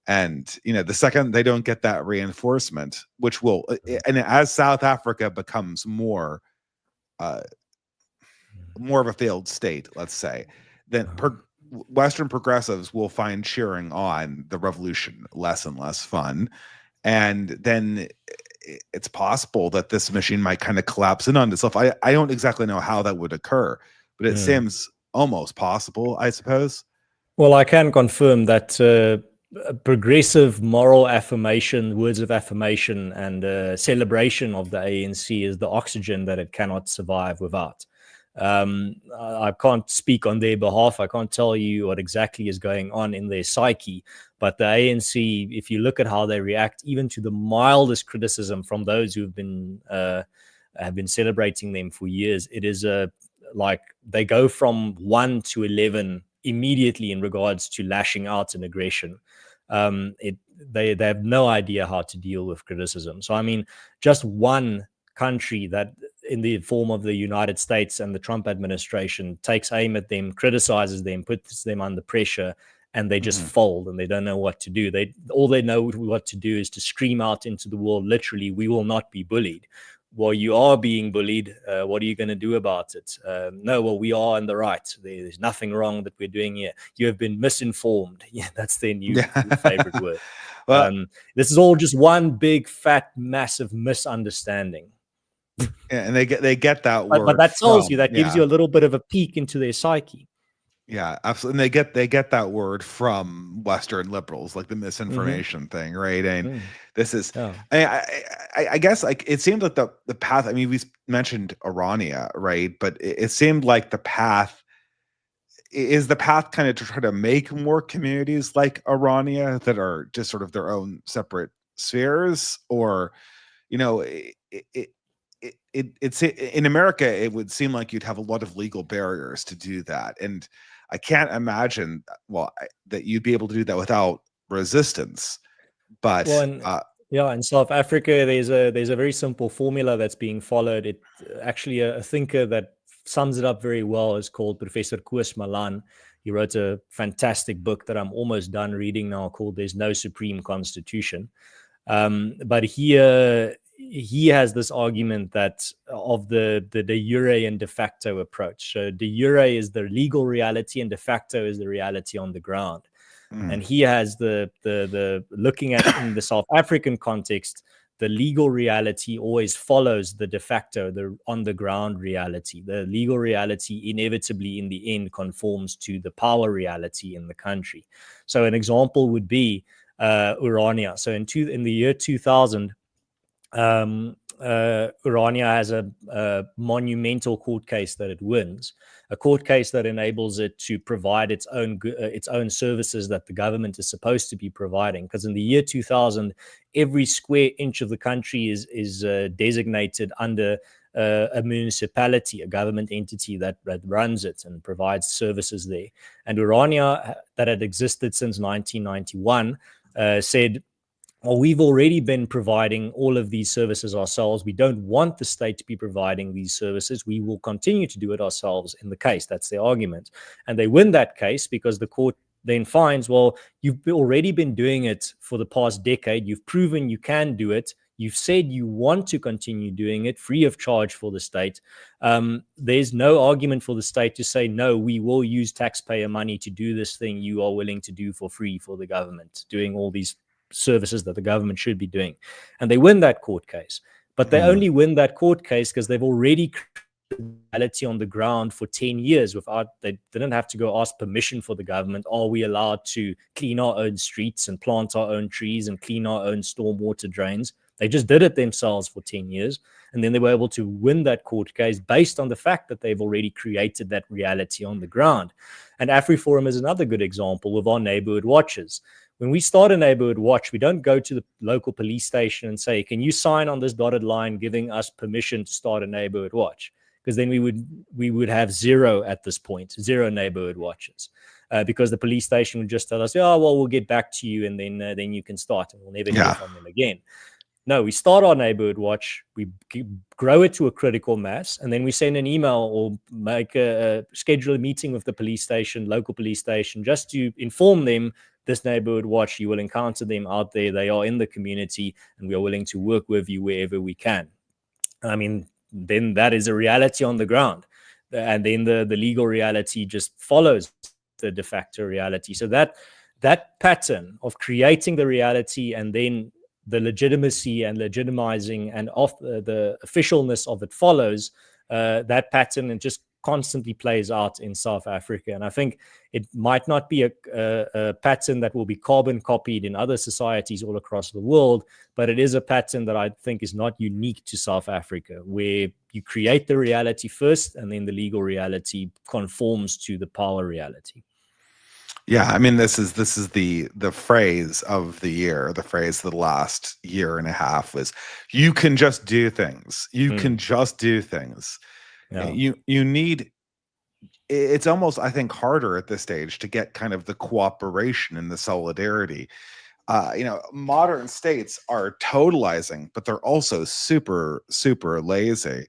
And, you know, the second they don't get that reinforcement, which will, and as South Africa becomes more of a failed state, let's say, then Western progressives will find cheering on the revolution less and less fun. And then it's possible that this machine might kind of collapse in on itself. I don't exactly know how that would occur, but it seems almost possible, I suppose. Well, I can confirm that progressive moral affirmation, words of affirmation, and celebration of the ANC is the oxygen that it cannot survive without. I can't speak on their behalf. I can't tell you what exactly is going on in their psyche. But the ANC, if you look at how they react, even to the mildest criticism from those who have been celebrating them for years, it is like they go from 1 to 11 immediately in regards to lashing out and aggression. They have no idea how to deal with criticism. So I mean, just one country that in the form of the United States and the Trump administration takes aim at them, criticizes them, puts them under pressure, and they just fold and they don't know what to do. All they know what to do is to scream out into the world, literally, we will not be bullied. Well, you are being bullied. What are you going to do about it? No, well, we are in the right. There's nothing wrong that we're doing here. You have been misinformed. Yeah, that's their new favorite word. Well, this is all just one big, fat, massive misunderstanding. And they get that word, but that tells you, that gives you a little bit of a peek into their psyche. Yeah, absolutely. And they get that word from Western liberals, like the misinformation thing, right? And this is, I guess, like it seemed like the path. I mean, we mentioned Orania, right? But it seemed like the path kind of to try to make more communities like Orania that are just sort of their own separate spheres, or it's in America, it would seem like you'd have a lot of legal barriers to do that, and I can't imagine that you'd be able to do that without resistance. But in South Africa, there's a very simple formula that's being followed. It actually a thinker that sums it up very well is called Professor Koos Malan. He wrote a fantastic book that I'm almost done reading now called "There's No Supreme Constitution." But he has this argument that of the de jure and de facto approach. So de jure is the legal reality and de facto is the reality on the ground. And he has the looking at in the South African context, the legal reality always follows the de facto, the on the ground reality. The legal reality inevitably in the end conforms to the power reality in the country. So an example would be Orania. So in the year 2000, Orania has a monumental court case that it wins, a court case that enables it to provide its own services that the government is supposed to be providing. Because in the year 2000, every square inch of the country is designated under a municipality, a government entity that runs it and provides services there. And Orania, that had existed since 1991, said, well, we've already been providing all of these services ourselves. We don't want the state to be providing these services. We will continue to do it ourselves in the case. That's their argument. And they win that case because the court then finds, well, you've already been doing it for the past decade. You've proven you can do it. You've said you want to continue doing it free of charge for the state. There's no argument for the state to say, no, we will use taxpayer money to do this thing you are willing to do for free for the government, doing all these services that the government should be doing. And they win that court case. But they only win that court case because they've already created reality on the ground for 10 years without, they didn't have to go ask permission for the government. Are we allowed to clean our own streets and plant our own trees and clean our own stormwater drains? They just did it themselves for 10 years. And then they were able to win that court case based on the fact that they've already created that reality on the ground. And Afriforum is another good example with our neighborhood watches. When we start a neighborhood watch, we don't go to the local police station and say, can you sign on this dotted line giving us permission to start a neighborhood watch? Because then we would have zero at this point, zero neighborhood watches. Because the police station would just tell us, oh, well, we'll get back to you and then you can start and we'll never hear from them again. No, we start our neighborhood watch, we grow it to a critical mass, and then we send an email or make schedule a meeting with the police station, local police station, just to inform them this neighborhood watch, you will encounter them out there. They are in the community, and we are willing to work with you wherever we can. I mean, then that is a reality on the ground. And then the legal reality just follows the de facto reality. So that pattern of creating the reality and then the legitimacy and legitimizing and of the officialness of it follows, that pattern and just constantly plays out in South Africa. And I think it might not be a pattern that will be carbon copied in other societies all across the world, but it is a pattern that I think is not unique to South Africa, where you create the reality first and then the legal reality conforms to the power reality. Yeah, I mean, this is the phrase of the year. The phrase of the last year and a half was, "You can just do things. You can just do things." Yeah. You need. It's almost, I think, harder at this stage to get kind of the cooperation and the solidarity. Modern states are totalizing, but they're also super, super lazy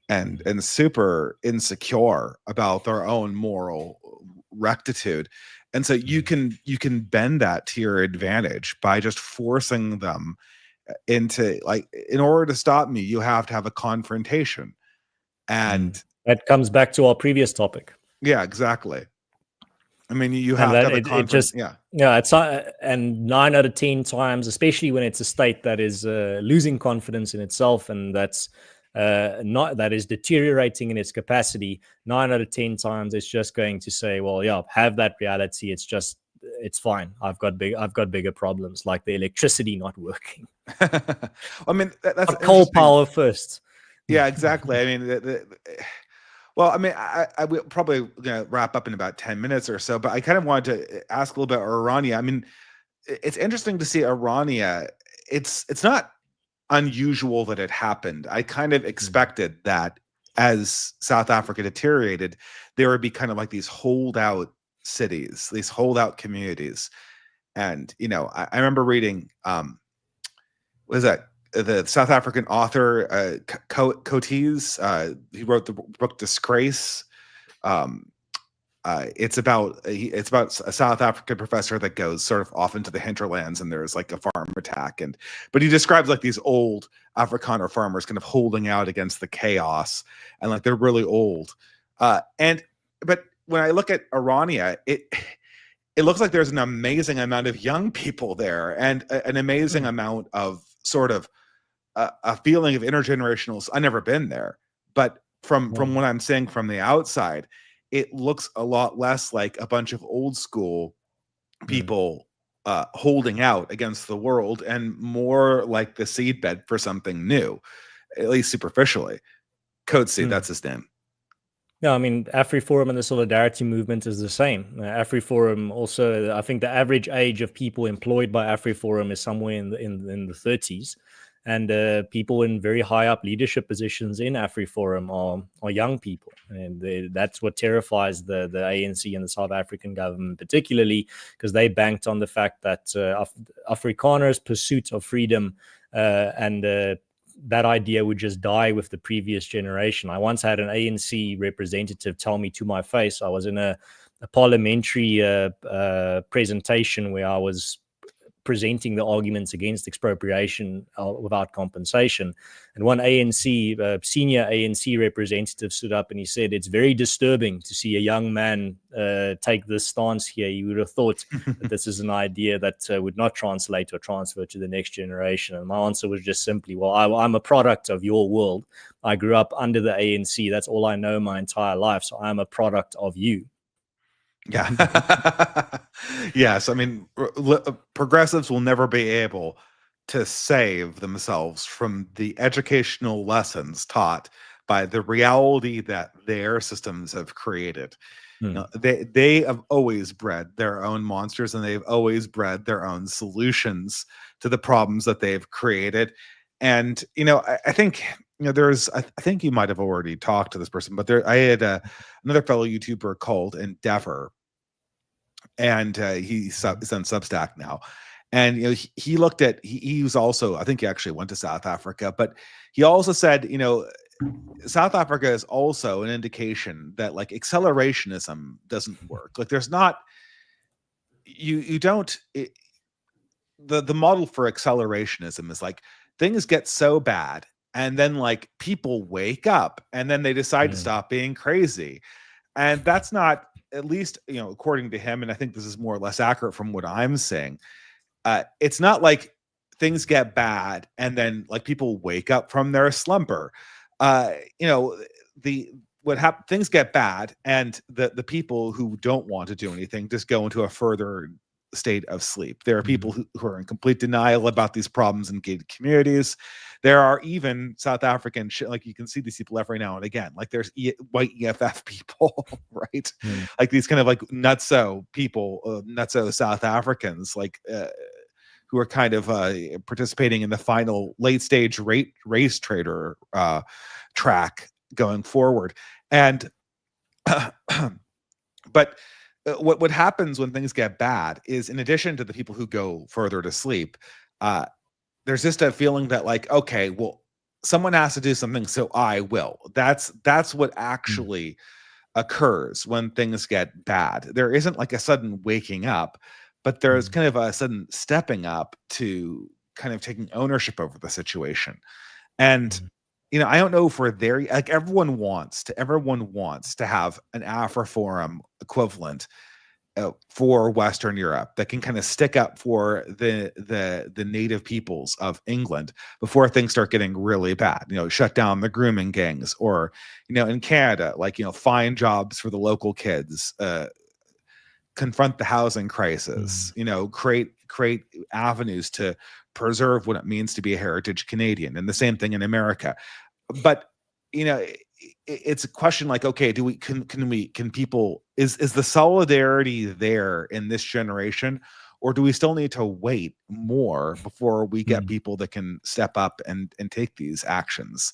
and super insecure about their own moral rectitude. And so you can bend that to your advantage by just forcing them into, like, in order to stop me, you have to have a confrontation. And that comes back to our previous topic. Yeah, exactly. I mean, you have to have a confrontation. And 9 out of 10 times, especially when it's a state that is losing confidence in itself and that is deteriorating in its capacity, 9 out of 10 times it's just going to say, well, yeah, have that reality. It's fine. I've got bigger problems, like the electricity not working. I mean, that's coal power first. Yeah, exactly. I mean, well, I mean, I will probably wrap up in about 10 minutes or so, but I kind of wanted to ask a little bit about Orania. I mean, it's interesting to see Orania. It's not unusual that it happened. I kind of expected that as South Africa deteriorated, there would be kind of like these holdout cities, these holdout communities. And, I remember reading, what is that? The South African author, Coates, he wrote the book Disgrace. It's about a South African professor that goes sort of off into the hinterlands, and there's like a farm attack, but he describes like these old Afrikaner farmers kind of holding out against the chaos, and like they're really old. But when I look at Orania, it looks like there's an amazing amount of young people there, and an amazing amount of sort of a feeling of intergenerational. I've never been there, but from what I'm seeing from the outside, it looks a lot less like a bunch of old school people holding out against the world, and more like the seedbed for something new, at least superficially. Coatsy, that's his name. Yeah, I mean, Afriforum and the solidarity movement is the same. Afriforum also, I think the average age of people employed by Afriforum is somewhere in the 30s. And people in very high up leadership positions in Afriforum are young people. And that's what terrifies the ANC and the South African government, particularly because they banked on the fact that Afrikaners' pursuit of freedom and that idea would just die with the previous generation. I once had an ANC representative tell me to my face, I was in a parliamentary presentation where I was presenting the arguments against expropriation without compensation. And one senior ANC representative stood up and he said, it's very disturbing to see a young man take this stance here. You would have thought that this is an idea that would not translate or transfer to the next generation. And my answer was just simply, well, I'm a product of your world. I grew up under the ANC. That's all I know my entire life. So I'm a product of you. Yeah. Yes. I mean, progressives will never be able to save themselves from the educational lessons taught by the reality that their systems have created. They have always bred their own monsters, and they've always bred their own solutions to the problems that they've created. And, I think, I think you might have already talked to this person, but I had another fellow YouTuber called Endeavor, and he's on Substack now. And he looked at he was also, I think he actually went to South Africa, but he also said, South Africa is also an indication that like accelerationism doesn't work. Like there's not the model for accelerationism is like things get so bad, and then like people wake up, and then they decide to stop being crazy. And that's not at least, according to him, and I think this is more or less accurate from what I'm saying, it's not like things get bad and then like people wake up from their slumber. Things get bad, and the people who don't want to do anything just go into a further state of sleep. There are people who are in complete denial about these problems in gated communities. There are even South African like you can see these people every now and again. Like there's white EFF people, right? Like these kind of like nutso people, nutso South Africans, like who are kind of participating in the final late stage race trader track going forward. And but what happens when things get bad is, in addition to the people who go further to sleep, there's just a feeling that like, okay, well, someone has to do something, so I will. That's what actually occurs when things get bad. There isn't like a sudden waking up, but there's kind of a sudden stepping up to kind of taking ownership over the situation. And I don't know if we're there. Like everyone wants to have an Afriforum equivalent for Western Europe that can kind of stick up for the native peoples of England before things start getting really bad. Shut down the grooming gangs, or in Canada, like find jobs for the local kids, confront the housing crisis, create avenues to preserve what it means to be a heritage Canadian, and the same thing in America. But it's a question like, okay, can people, is the solidarity there in this generation, or do we still need to wait more before we get people that can step up and take these actions?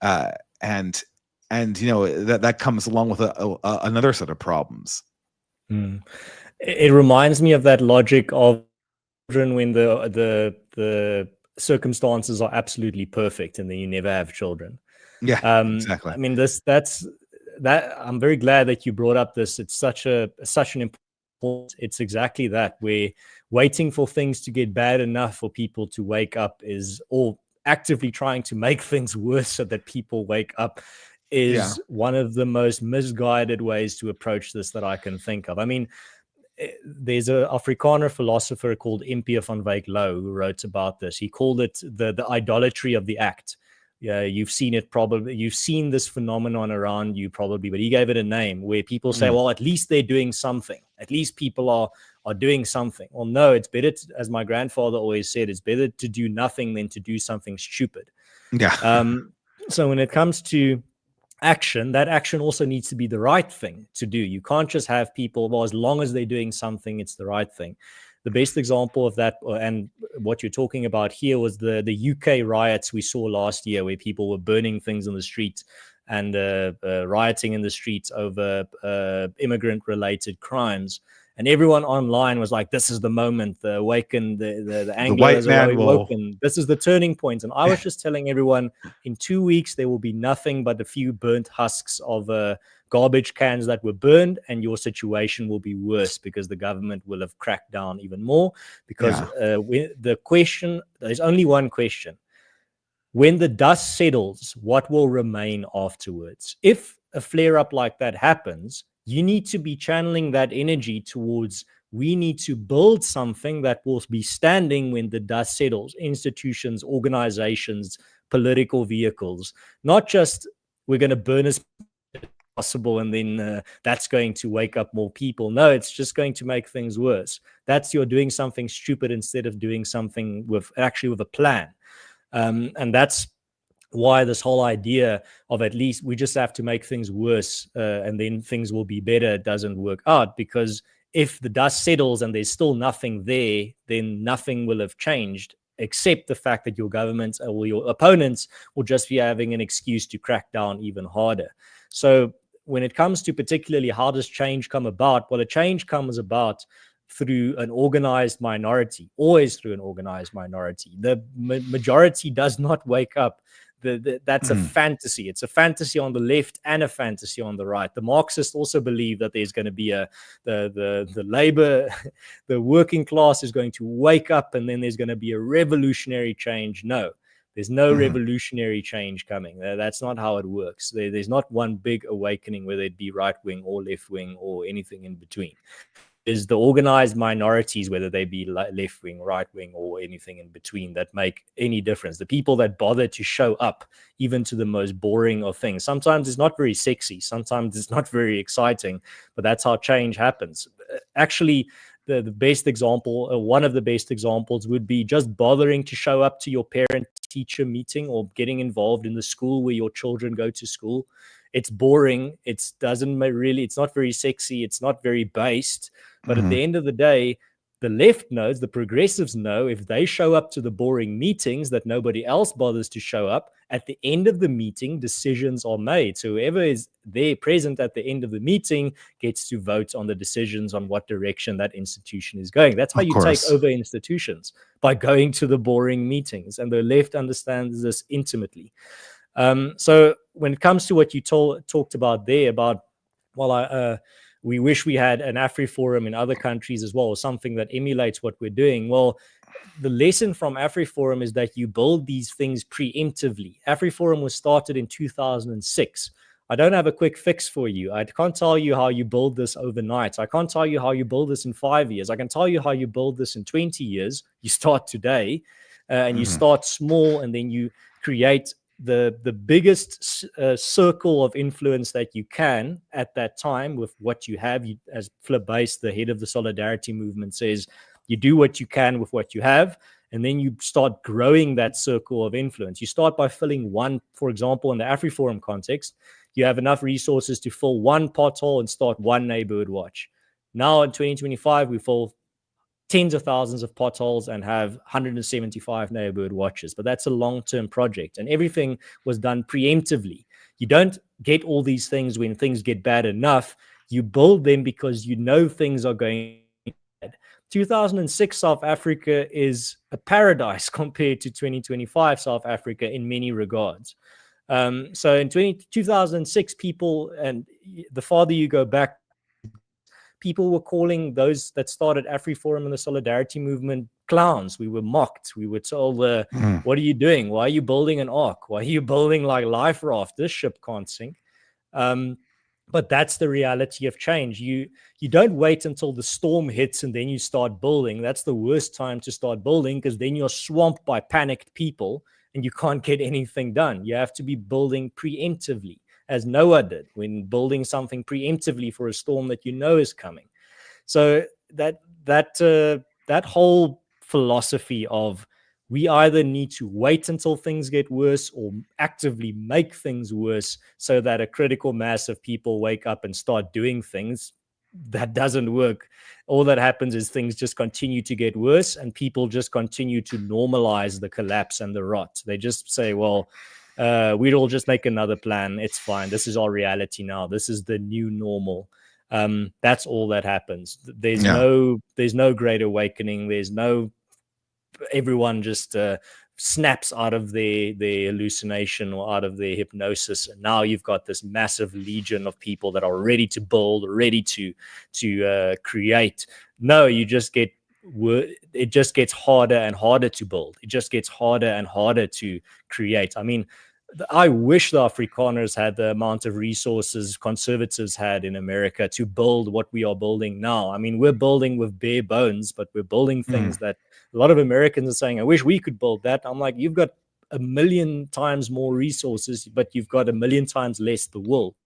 And that comes along with another set of problems. It reminds me of that logic of when the circumstances are absolutely perfect and then you never have children. Yeah, exactly. I mean, that's I'm very glad that you brought up this. It's such an important, it's exactly that, where waiting for things to get bad enough for people to wake up is, or actively trying to make things worse so that people wake up, is one of the most misguided ways to approach this that I can think of. I mean, there's an Afrikaner philosopher called Impie van Wyk Louw who wrote about this. He called it the idolatry of the act. Yeah, you've seen it probably. You've seen this phenomenon around you probably, but he gave it a name where people say, well, at least they're doing something. At least people are doing something. Well, no, it's better, as my grandfather always said, it's better to do nothing than to do something stupid. Yeah. So when it comes to action, that action also needs to be the right thing to do. You can't just have people, well, as long as they're doing something, it's the right thing. The best example of that, and what you're talking about here, was the UK riots we saw last year, where people were burning things in the streets and rioting in the streets over immigrant-related crimes. And everyone online was like, this is the moment, the awaken, the Anglos are awoken. This is the turning point. And I was just telling everyone, in 2 weeks, there will be nothing but a few burnt husks of garbage cans that were burned, and your situation will be worse because the government will have cracked down even more. Because there's only one question. When the dust settles, what will remain afterwards? If a flare-up like that happens, you need to be channeling that energy towards, we need to build something that will be standing when the dust settles. Institutions, organizations, political vehicles. Not just, we're going to burn as possible and then that's going to wake up more people. No, it's just going to make things worse. That's, you're doing something stupid instead of doing something with a plan. And that's why this whole idea of, at least we just have to make things worse and then things will be better, doesn't work out. Because if the dust settles and there's still nothing there, then nothing will have changed, except the fact that your government or your opponents will just be having an excuse to crack down even harder. So when it comes to particularly how does change come about, well, a change comes about through an organized minority, always through an organized minority. The majority does not wake up. That's a fantasy. It's a fantasy on the left and a fantasy on the right. The Marxists also believe that there's going to be the labor, the working class is going to wake up and then there's going to be a revolutionary change. No, There's no revolutionary change coming. That's not how it works. There's not one big awakening, whether it be right wing or left wing or anything in between. Is the organized minorities, whether they be left wing, right wing, or anything in between, that make any difference. The people that bother to show up, even to the most boring of things. Sometimes it's not very sexy, sometimes it's not very exciting, but that's how change happens. Actually, the best example, one of the best examples, would be just bothering to show up to your parent-teacher meeting or getting involved in the school where your children go to school. It's boring. It's not very sexy. It's not very based. But at the end of the day, the left knows, the progressives know, if they show up to the boring meetings that nobody else bothers to show up, at the end of the meeting, decisions are made. So whoever is there present at the end of the meeting gets to vote on the decisions on what direction that institution is going. That's how you take over institutions, by going to the boring meetings. And the left understands this intimately. So when it comes to what you talked about there, about, well, we wish we had an Afriforum in other countries as well, or something that emulates what we're doing. Well, the lesson from Afriforum is that you build these things preemptively. Afriforum was started in 2006. I don't have a quick fix for you. I can't tell you how you build this overnight. I can't tell you how you build this in 5 years. I can tell you how you build this in 20 years. You start today, and you start small, and then you create the biggest circle of influence that you can at that time with what you have. As Flip Base, the head of the Solidarity Movement, says, you do what you can with what you have, and then you start growing that circle of influence. You start by filling one, for example, in the Afriforum context, you have enough resources to fill one pothole and start one neighborhood watch. Now in 2025, we fill tens of thousands of potholes and have 175 neighborhood watches. But that's a long-term project, and everything was done preemptively. You don't get all these things when things get bad enough. You build them because you know things are going bad. 2006 South Africa is a paradise compared to 2025 South Africa in many regards. So in 2006, people, and the farther you go back, people were calling those that started Afriforum and the Solidarity Movement clowns. We were mocked. We were told, what are you doing? Why are you building an ark? Why are you building like life raft? This ship can't sink. But that's the reality of change. You don't wait until the storm hits and then you start building. That's the worst time to start building, because then you're swamped by panicked people and you can't get anything done. You have to be building preemptively, as Noah did when building something preemptively for a storm that you know is coming. So that whole philosophy of, we either need to wait until things get worse or actively make things worse so that a critical mass of people wake up and start doing things, that doesn't work. All that happens is things just continue to get worse, and people just continue to normalize the collapse and the rot. They just say, well, we'd all just make another plan. It's fine. This is our reality now. This is the new normal. That's all that happens. There's no great awakening. There's no, everyone just snaps out of their hallucination or out of their hypnosis, and now you've got this massive legion of people that are ready to build, ready to create. No, you just get, it just gets harder and harder to build. It just gets harder and harder to create. I mean, I wish the Afrikaners had the amount of resources conservatives had in America to build what we are building now. I mean, we're building with bare bones, but we're building things that a lot of Americans are saying, I wish we could build that. I'm like, you've got 1 million times more resources, but you've got 1 million times less the will.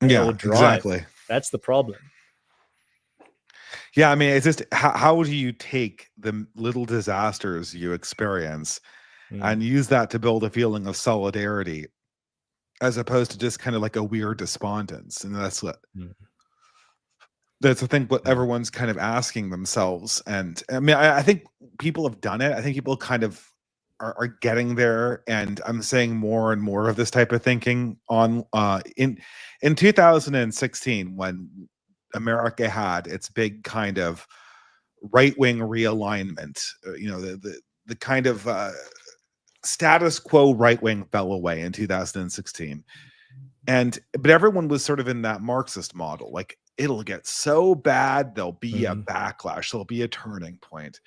Yeah, exactly. That's the problem. Yeah, I mean, it's just, how do you take the little disasters you experience and use that to build a feeling of solidarity, as opposed to just kind of like a weird despondence? And that's what that's I think what everyone's kind of asking themselves. And I mean, I think people have done it. I think people kind of are getting there, and I'm saying more and more of this type of thinking on in 2016, when America had its big kind of right-wing realignment. The kind of status quo right wing fell away in 2016, but everyone was sort of in that Marxist model, like, it'll get so bad there'll be a backlash, there'll be a turning point.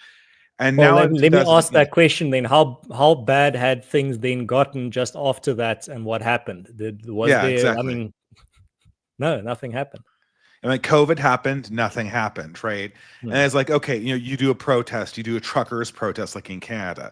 And Well, now let, in let me ask 2000, that question then. How bad had things then gotten just after that, and what happened? Was yeah, there? I exactly. mean, no, nothing happened. And when COVID happened, nothing happened, right? And Hmm. it's like, okay, you do a protest, you do a truckers protest, like in Canada.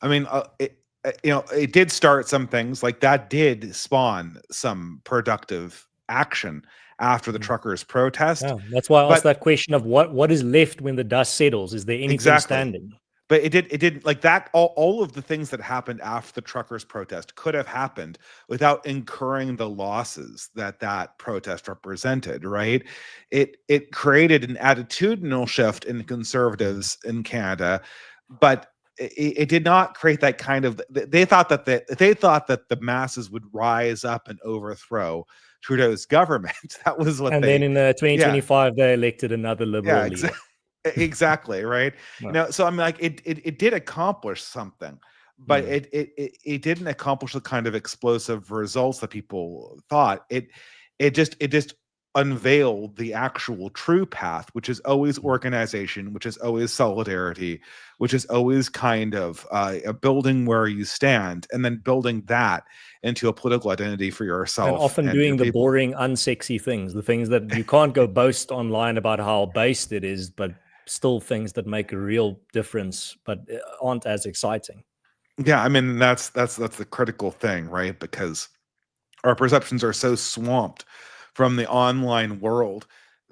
I mean, it did start some things, like that did spawn some productive action after the Hmm. truckers protest. Yeah, that's why I asked But that question of what is left when the dust settles. Is there anything exactly. standing? But it did like that. All of the things that happened after the truckers protest could have happened without incurring the losses that that protest represented, right? It created an attitudinal shift in conservatives in Canada, but it did not create that kind of. They thought that the masses would rise up and overthrow Trudeau's government. That was what And then they. in Yeah, 2025, they elected another yeah, liberal leader. exactly, right. No. So I'm like, it did accomplish something, but Hmm. it didn't accomplish the kind of explosive results that people thought. It just unveiled the actual true path, which is always organization, which is always solidarity, which is always kind of a building where you stand, and then building that into a political identity for And yourself often and your doing the people. boring, unsexy things, the things that you can't go boast online about how based it is, but still things that make a real difference, but aren't as exciting. Yeah, I mean that's the critical thing, right? Because our perceptions are so swamped from the online world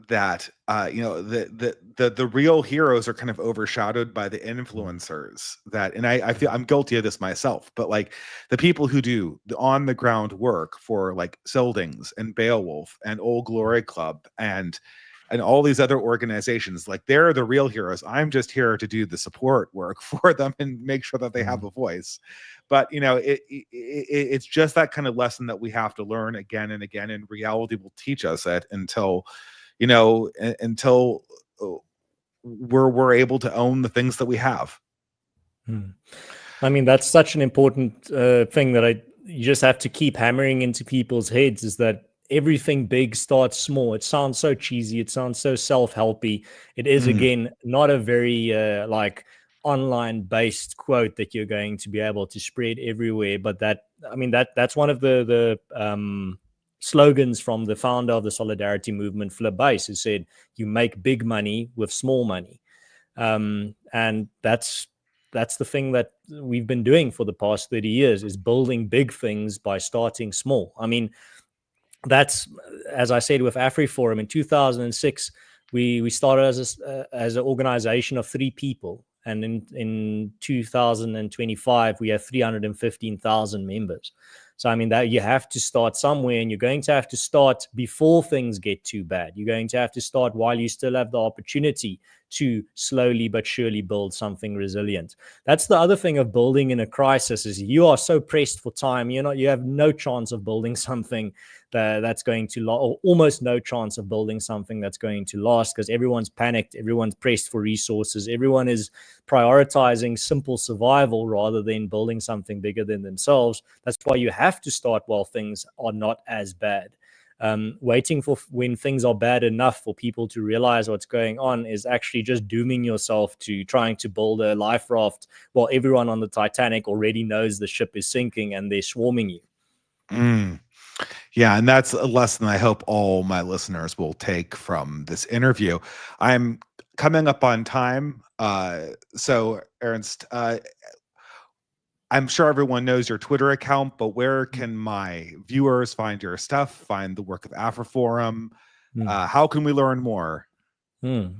that the real heroes are kind of overshadowed by the Mm. influencers. That, and I feel I'm guilty of this myself, but like the people who do the on the ground work for like Sildings and Beowulf and Old Glory Club and all these other organizations, like they're the real heroes. I'm just here to do the support work for them and make sure that they have Mm. a voice. But it's just that kind of lesson that we have to learn again and again, and reality will teach us it until until we're able to own the things that we have. Mm. I mean, that's such an important thing that you just have to keep hammering into people's heads, is that everything big starts small. It sounds so cheesy. It sounds so self-helpy. It is, Mm, again, not a very like online based quote that you're going to be able to spread everywhere. But that, I mean, that's one of the slogans from the founder of the Solidarity Movement, Flip Base, who said, "You make big money with small money." And that's the thing that we've been doing for the past 30 years, is building big things by starting small. I mean, that's, as I said, with Afriforum in 2006, we started as an organization of 3 people, and in 2025 we have 315,000 members. So I mean, that you have to start somewhere, and you're going to have to start before things get too bad. You're going to have to start while you still have the opportunity to slowly but surely build something resilient. That's the other thing of building in a crisis, is you are so pressed for time. You have no chance of building something that's going to or almost no chance of building something that's going to last, because everyone's panicked, everyone's pressed for resources, everyone is prioritizing simple survival rather than building something bigger than themselves. That's why you have to start while things are not as bad. Waiting for when things are bad enough for people to realize what's going on is actually just dooming yourself to trying to build a life raft while everyone on the Titanic already knows the ship is sinking and they're swarming you. mm. Yeah, and that's a lesson I hope all my listeners will take from this interview. I'm coming up on time. So Ernst, I'm sure everyone knows your Twitter account, but where can my viewers find your stuff, find the work of Afriforum? Mm. How can we learn more?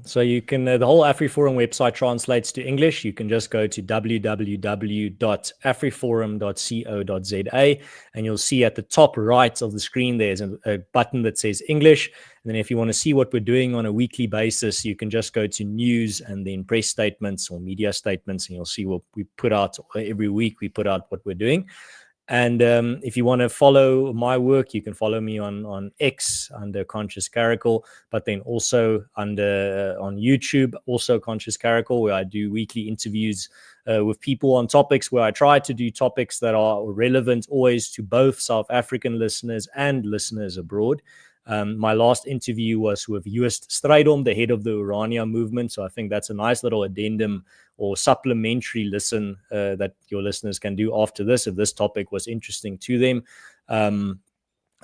So you can, the whole Afriforum website translates to English. You can just go to www.afriforum.co.za, and you'll see at the top right of the screen there's a button that says English. And then if you want to see what we're doing on a weekly basis, you can just go to news and then press statements or media statements, and you'll see what we put out every week. We put out what we're doing. And if you want to follow my work, you can follow me on X under Conscious Caracal, but then also on YouTube, also Conscious Caracal, where I do weekly interviews with people on topics, where I try to do topics that are relevant always to both South African listeners and listeners abroad. My last interview was with Joost Strydom, the head of the Orania movement. So I think that's a nice little addendum or supplementary listen that your listeners can do after this, if this topic was interesting to them.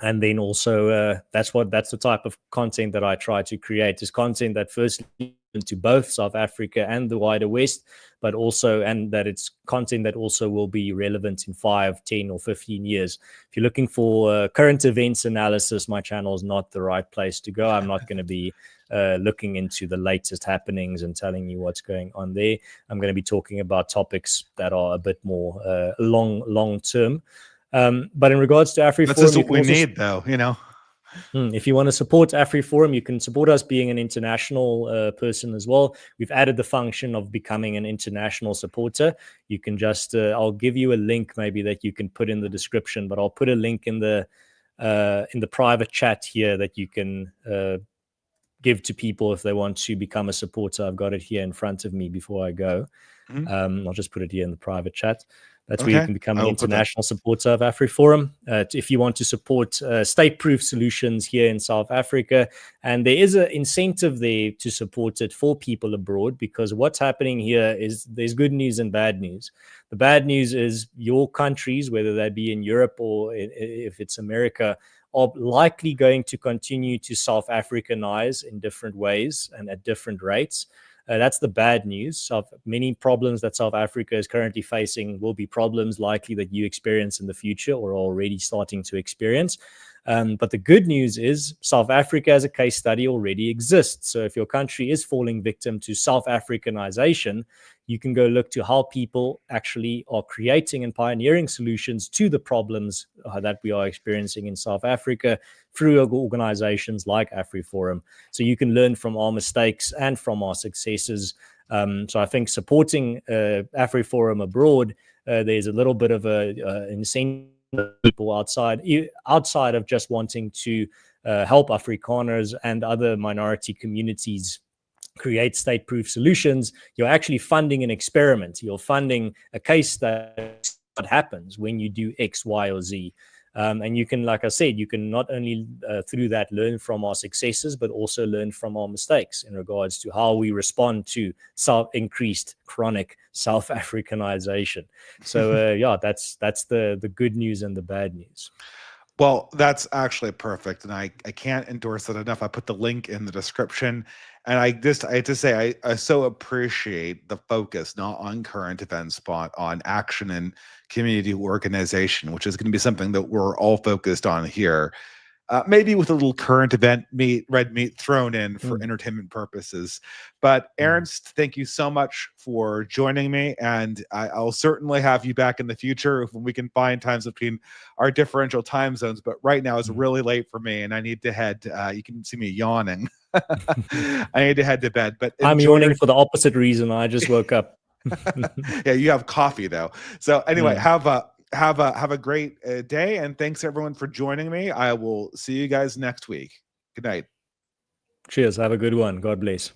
And then also that's the type of content that I try to create, is content that firstly to both South Africa and the wider West, but also, and that it's content that also will be relevant in 5, 10 or 15 years. If you're looking for current events analysis, my channel is not the right place to go. I'm not going to be looking into the latest happenings and telling you what's going on there. I'm going to be talking about topics that are a bit more long term. But in regards to Afri That's Forum, just what we need, though, you know. If you want to support Afri Forum, you can support us being an international person as well. We've added the function of becoming an international supporter. You can just, I'll give you a link maybe that you can put in the description, but I'll put a link in the private chat here that you can give to people if they want to become a supporter. I've got it here in front of me before I go. I'll just put it here in the private chat. That's where you can become an international supporter of Afri Forum. If you want to support state-proof solutions here in South Africa, and there is an incentive there to support it for people abroad, because what's happening here is there's good news and bad news. The bad news is your countries, whether they be in Europe or if it's America, are likely going to continue to South Africanize in different ways and at different rates. That's the bad news. Many problems that South Africa is currently facing will be problems likely that you experience in the future or are already starting to experience. But the good news is South Africa as a case study already exists. So if your country is falling victim to South Africanization, you can go look to how people actually are creating and pioneering solutions to the problems that we are experiencing in South Africa through organizations like Afri Forum. So you can learn from our mistakes and from our successes. So I think supporting Afri Forum abroad, there's a little bit of a incentive people outside of just wanting to help Afrikaners and other minority communities create state-proof solutions. You're actually funding an experiment. You're funding a case that what happens when you do X, Y, or Z. And you can, like I said, you can not only through that learn from our successes, but also learn from our mistakes in regards to how we respond to increased chronic South Africanization. So yeah, that's the good news and the bad news. Well, that's actually perfect, and I can't endorse it enough. I put the link in the description, and I have to say I so appreciate the focus not on current events, but on action and community organization, which is going to be something that we're all focused on here. Maybe with a little current event red meat thrown in for entertainment purposes. But Ernst, thank you so much for joining me, and I'll certainly have you back in the future when we can find times between our differential time zones. But right now it's really late for me, and I need to head. You can see me yawning. I need to head to bed. But I'm yawning for the opposite reason. I just woke up. Yeah, you have coffee though. So anyway, have a great day, and thanks everyone for joining me. I will see you guys next week. Good night. Cheers. Have a good one. God bless.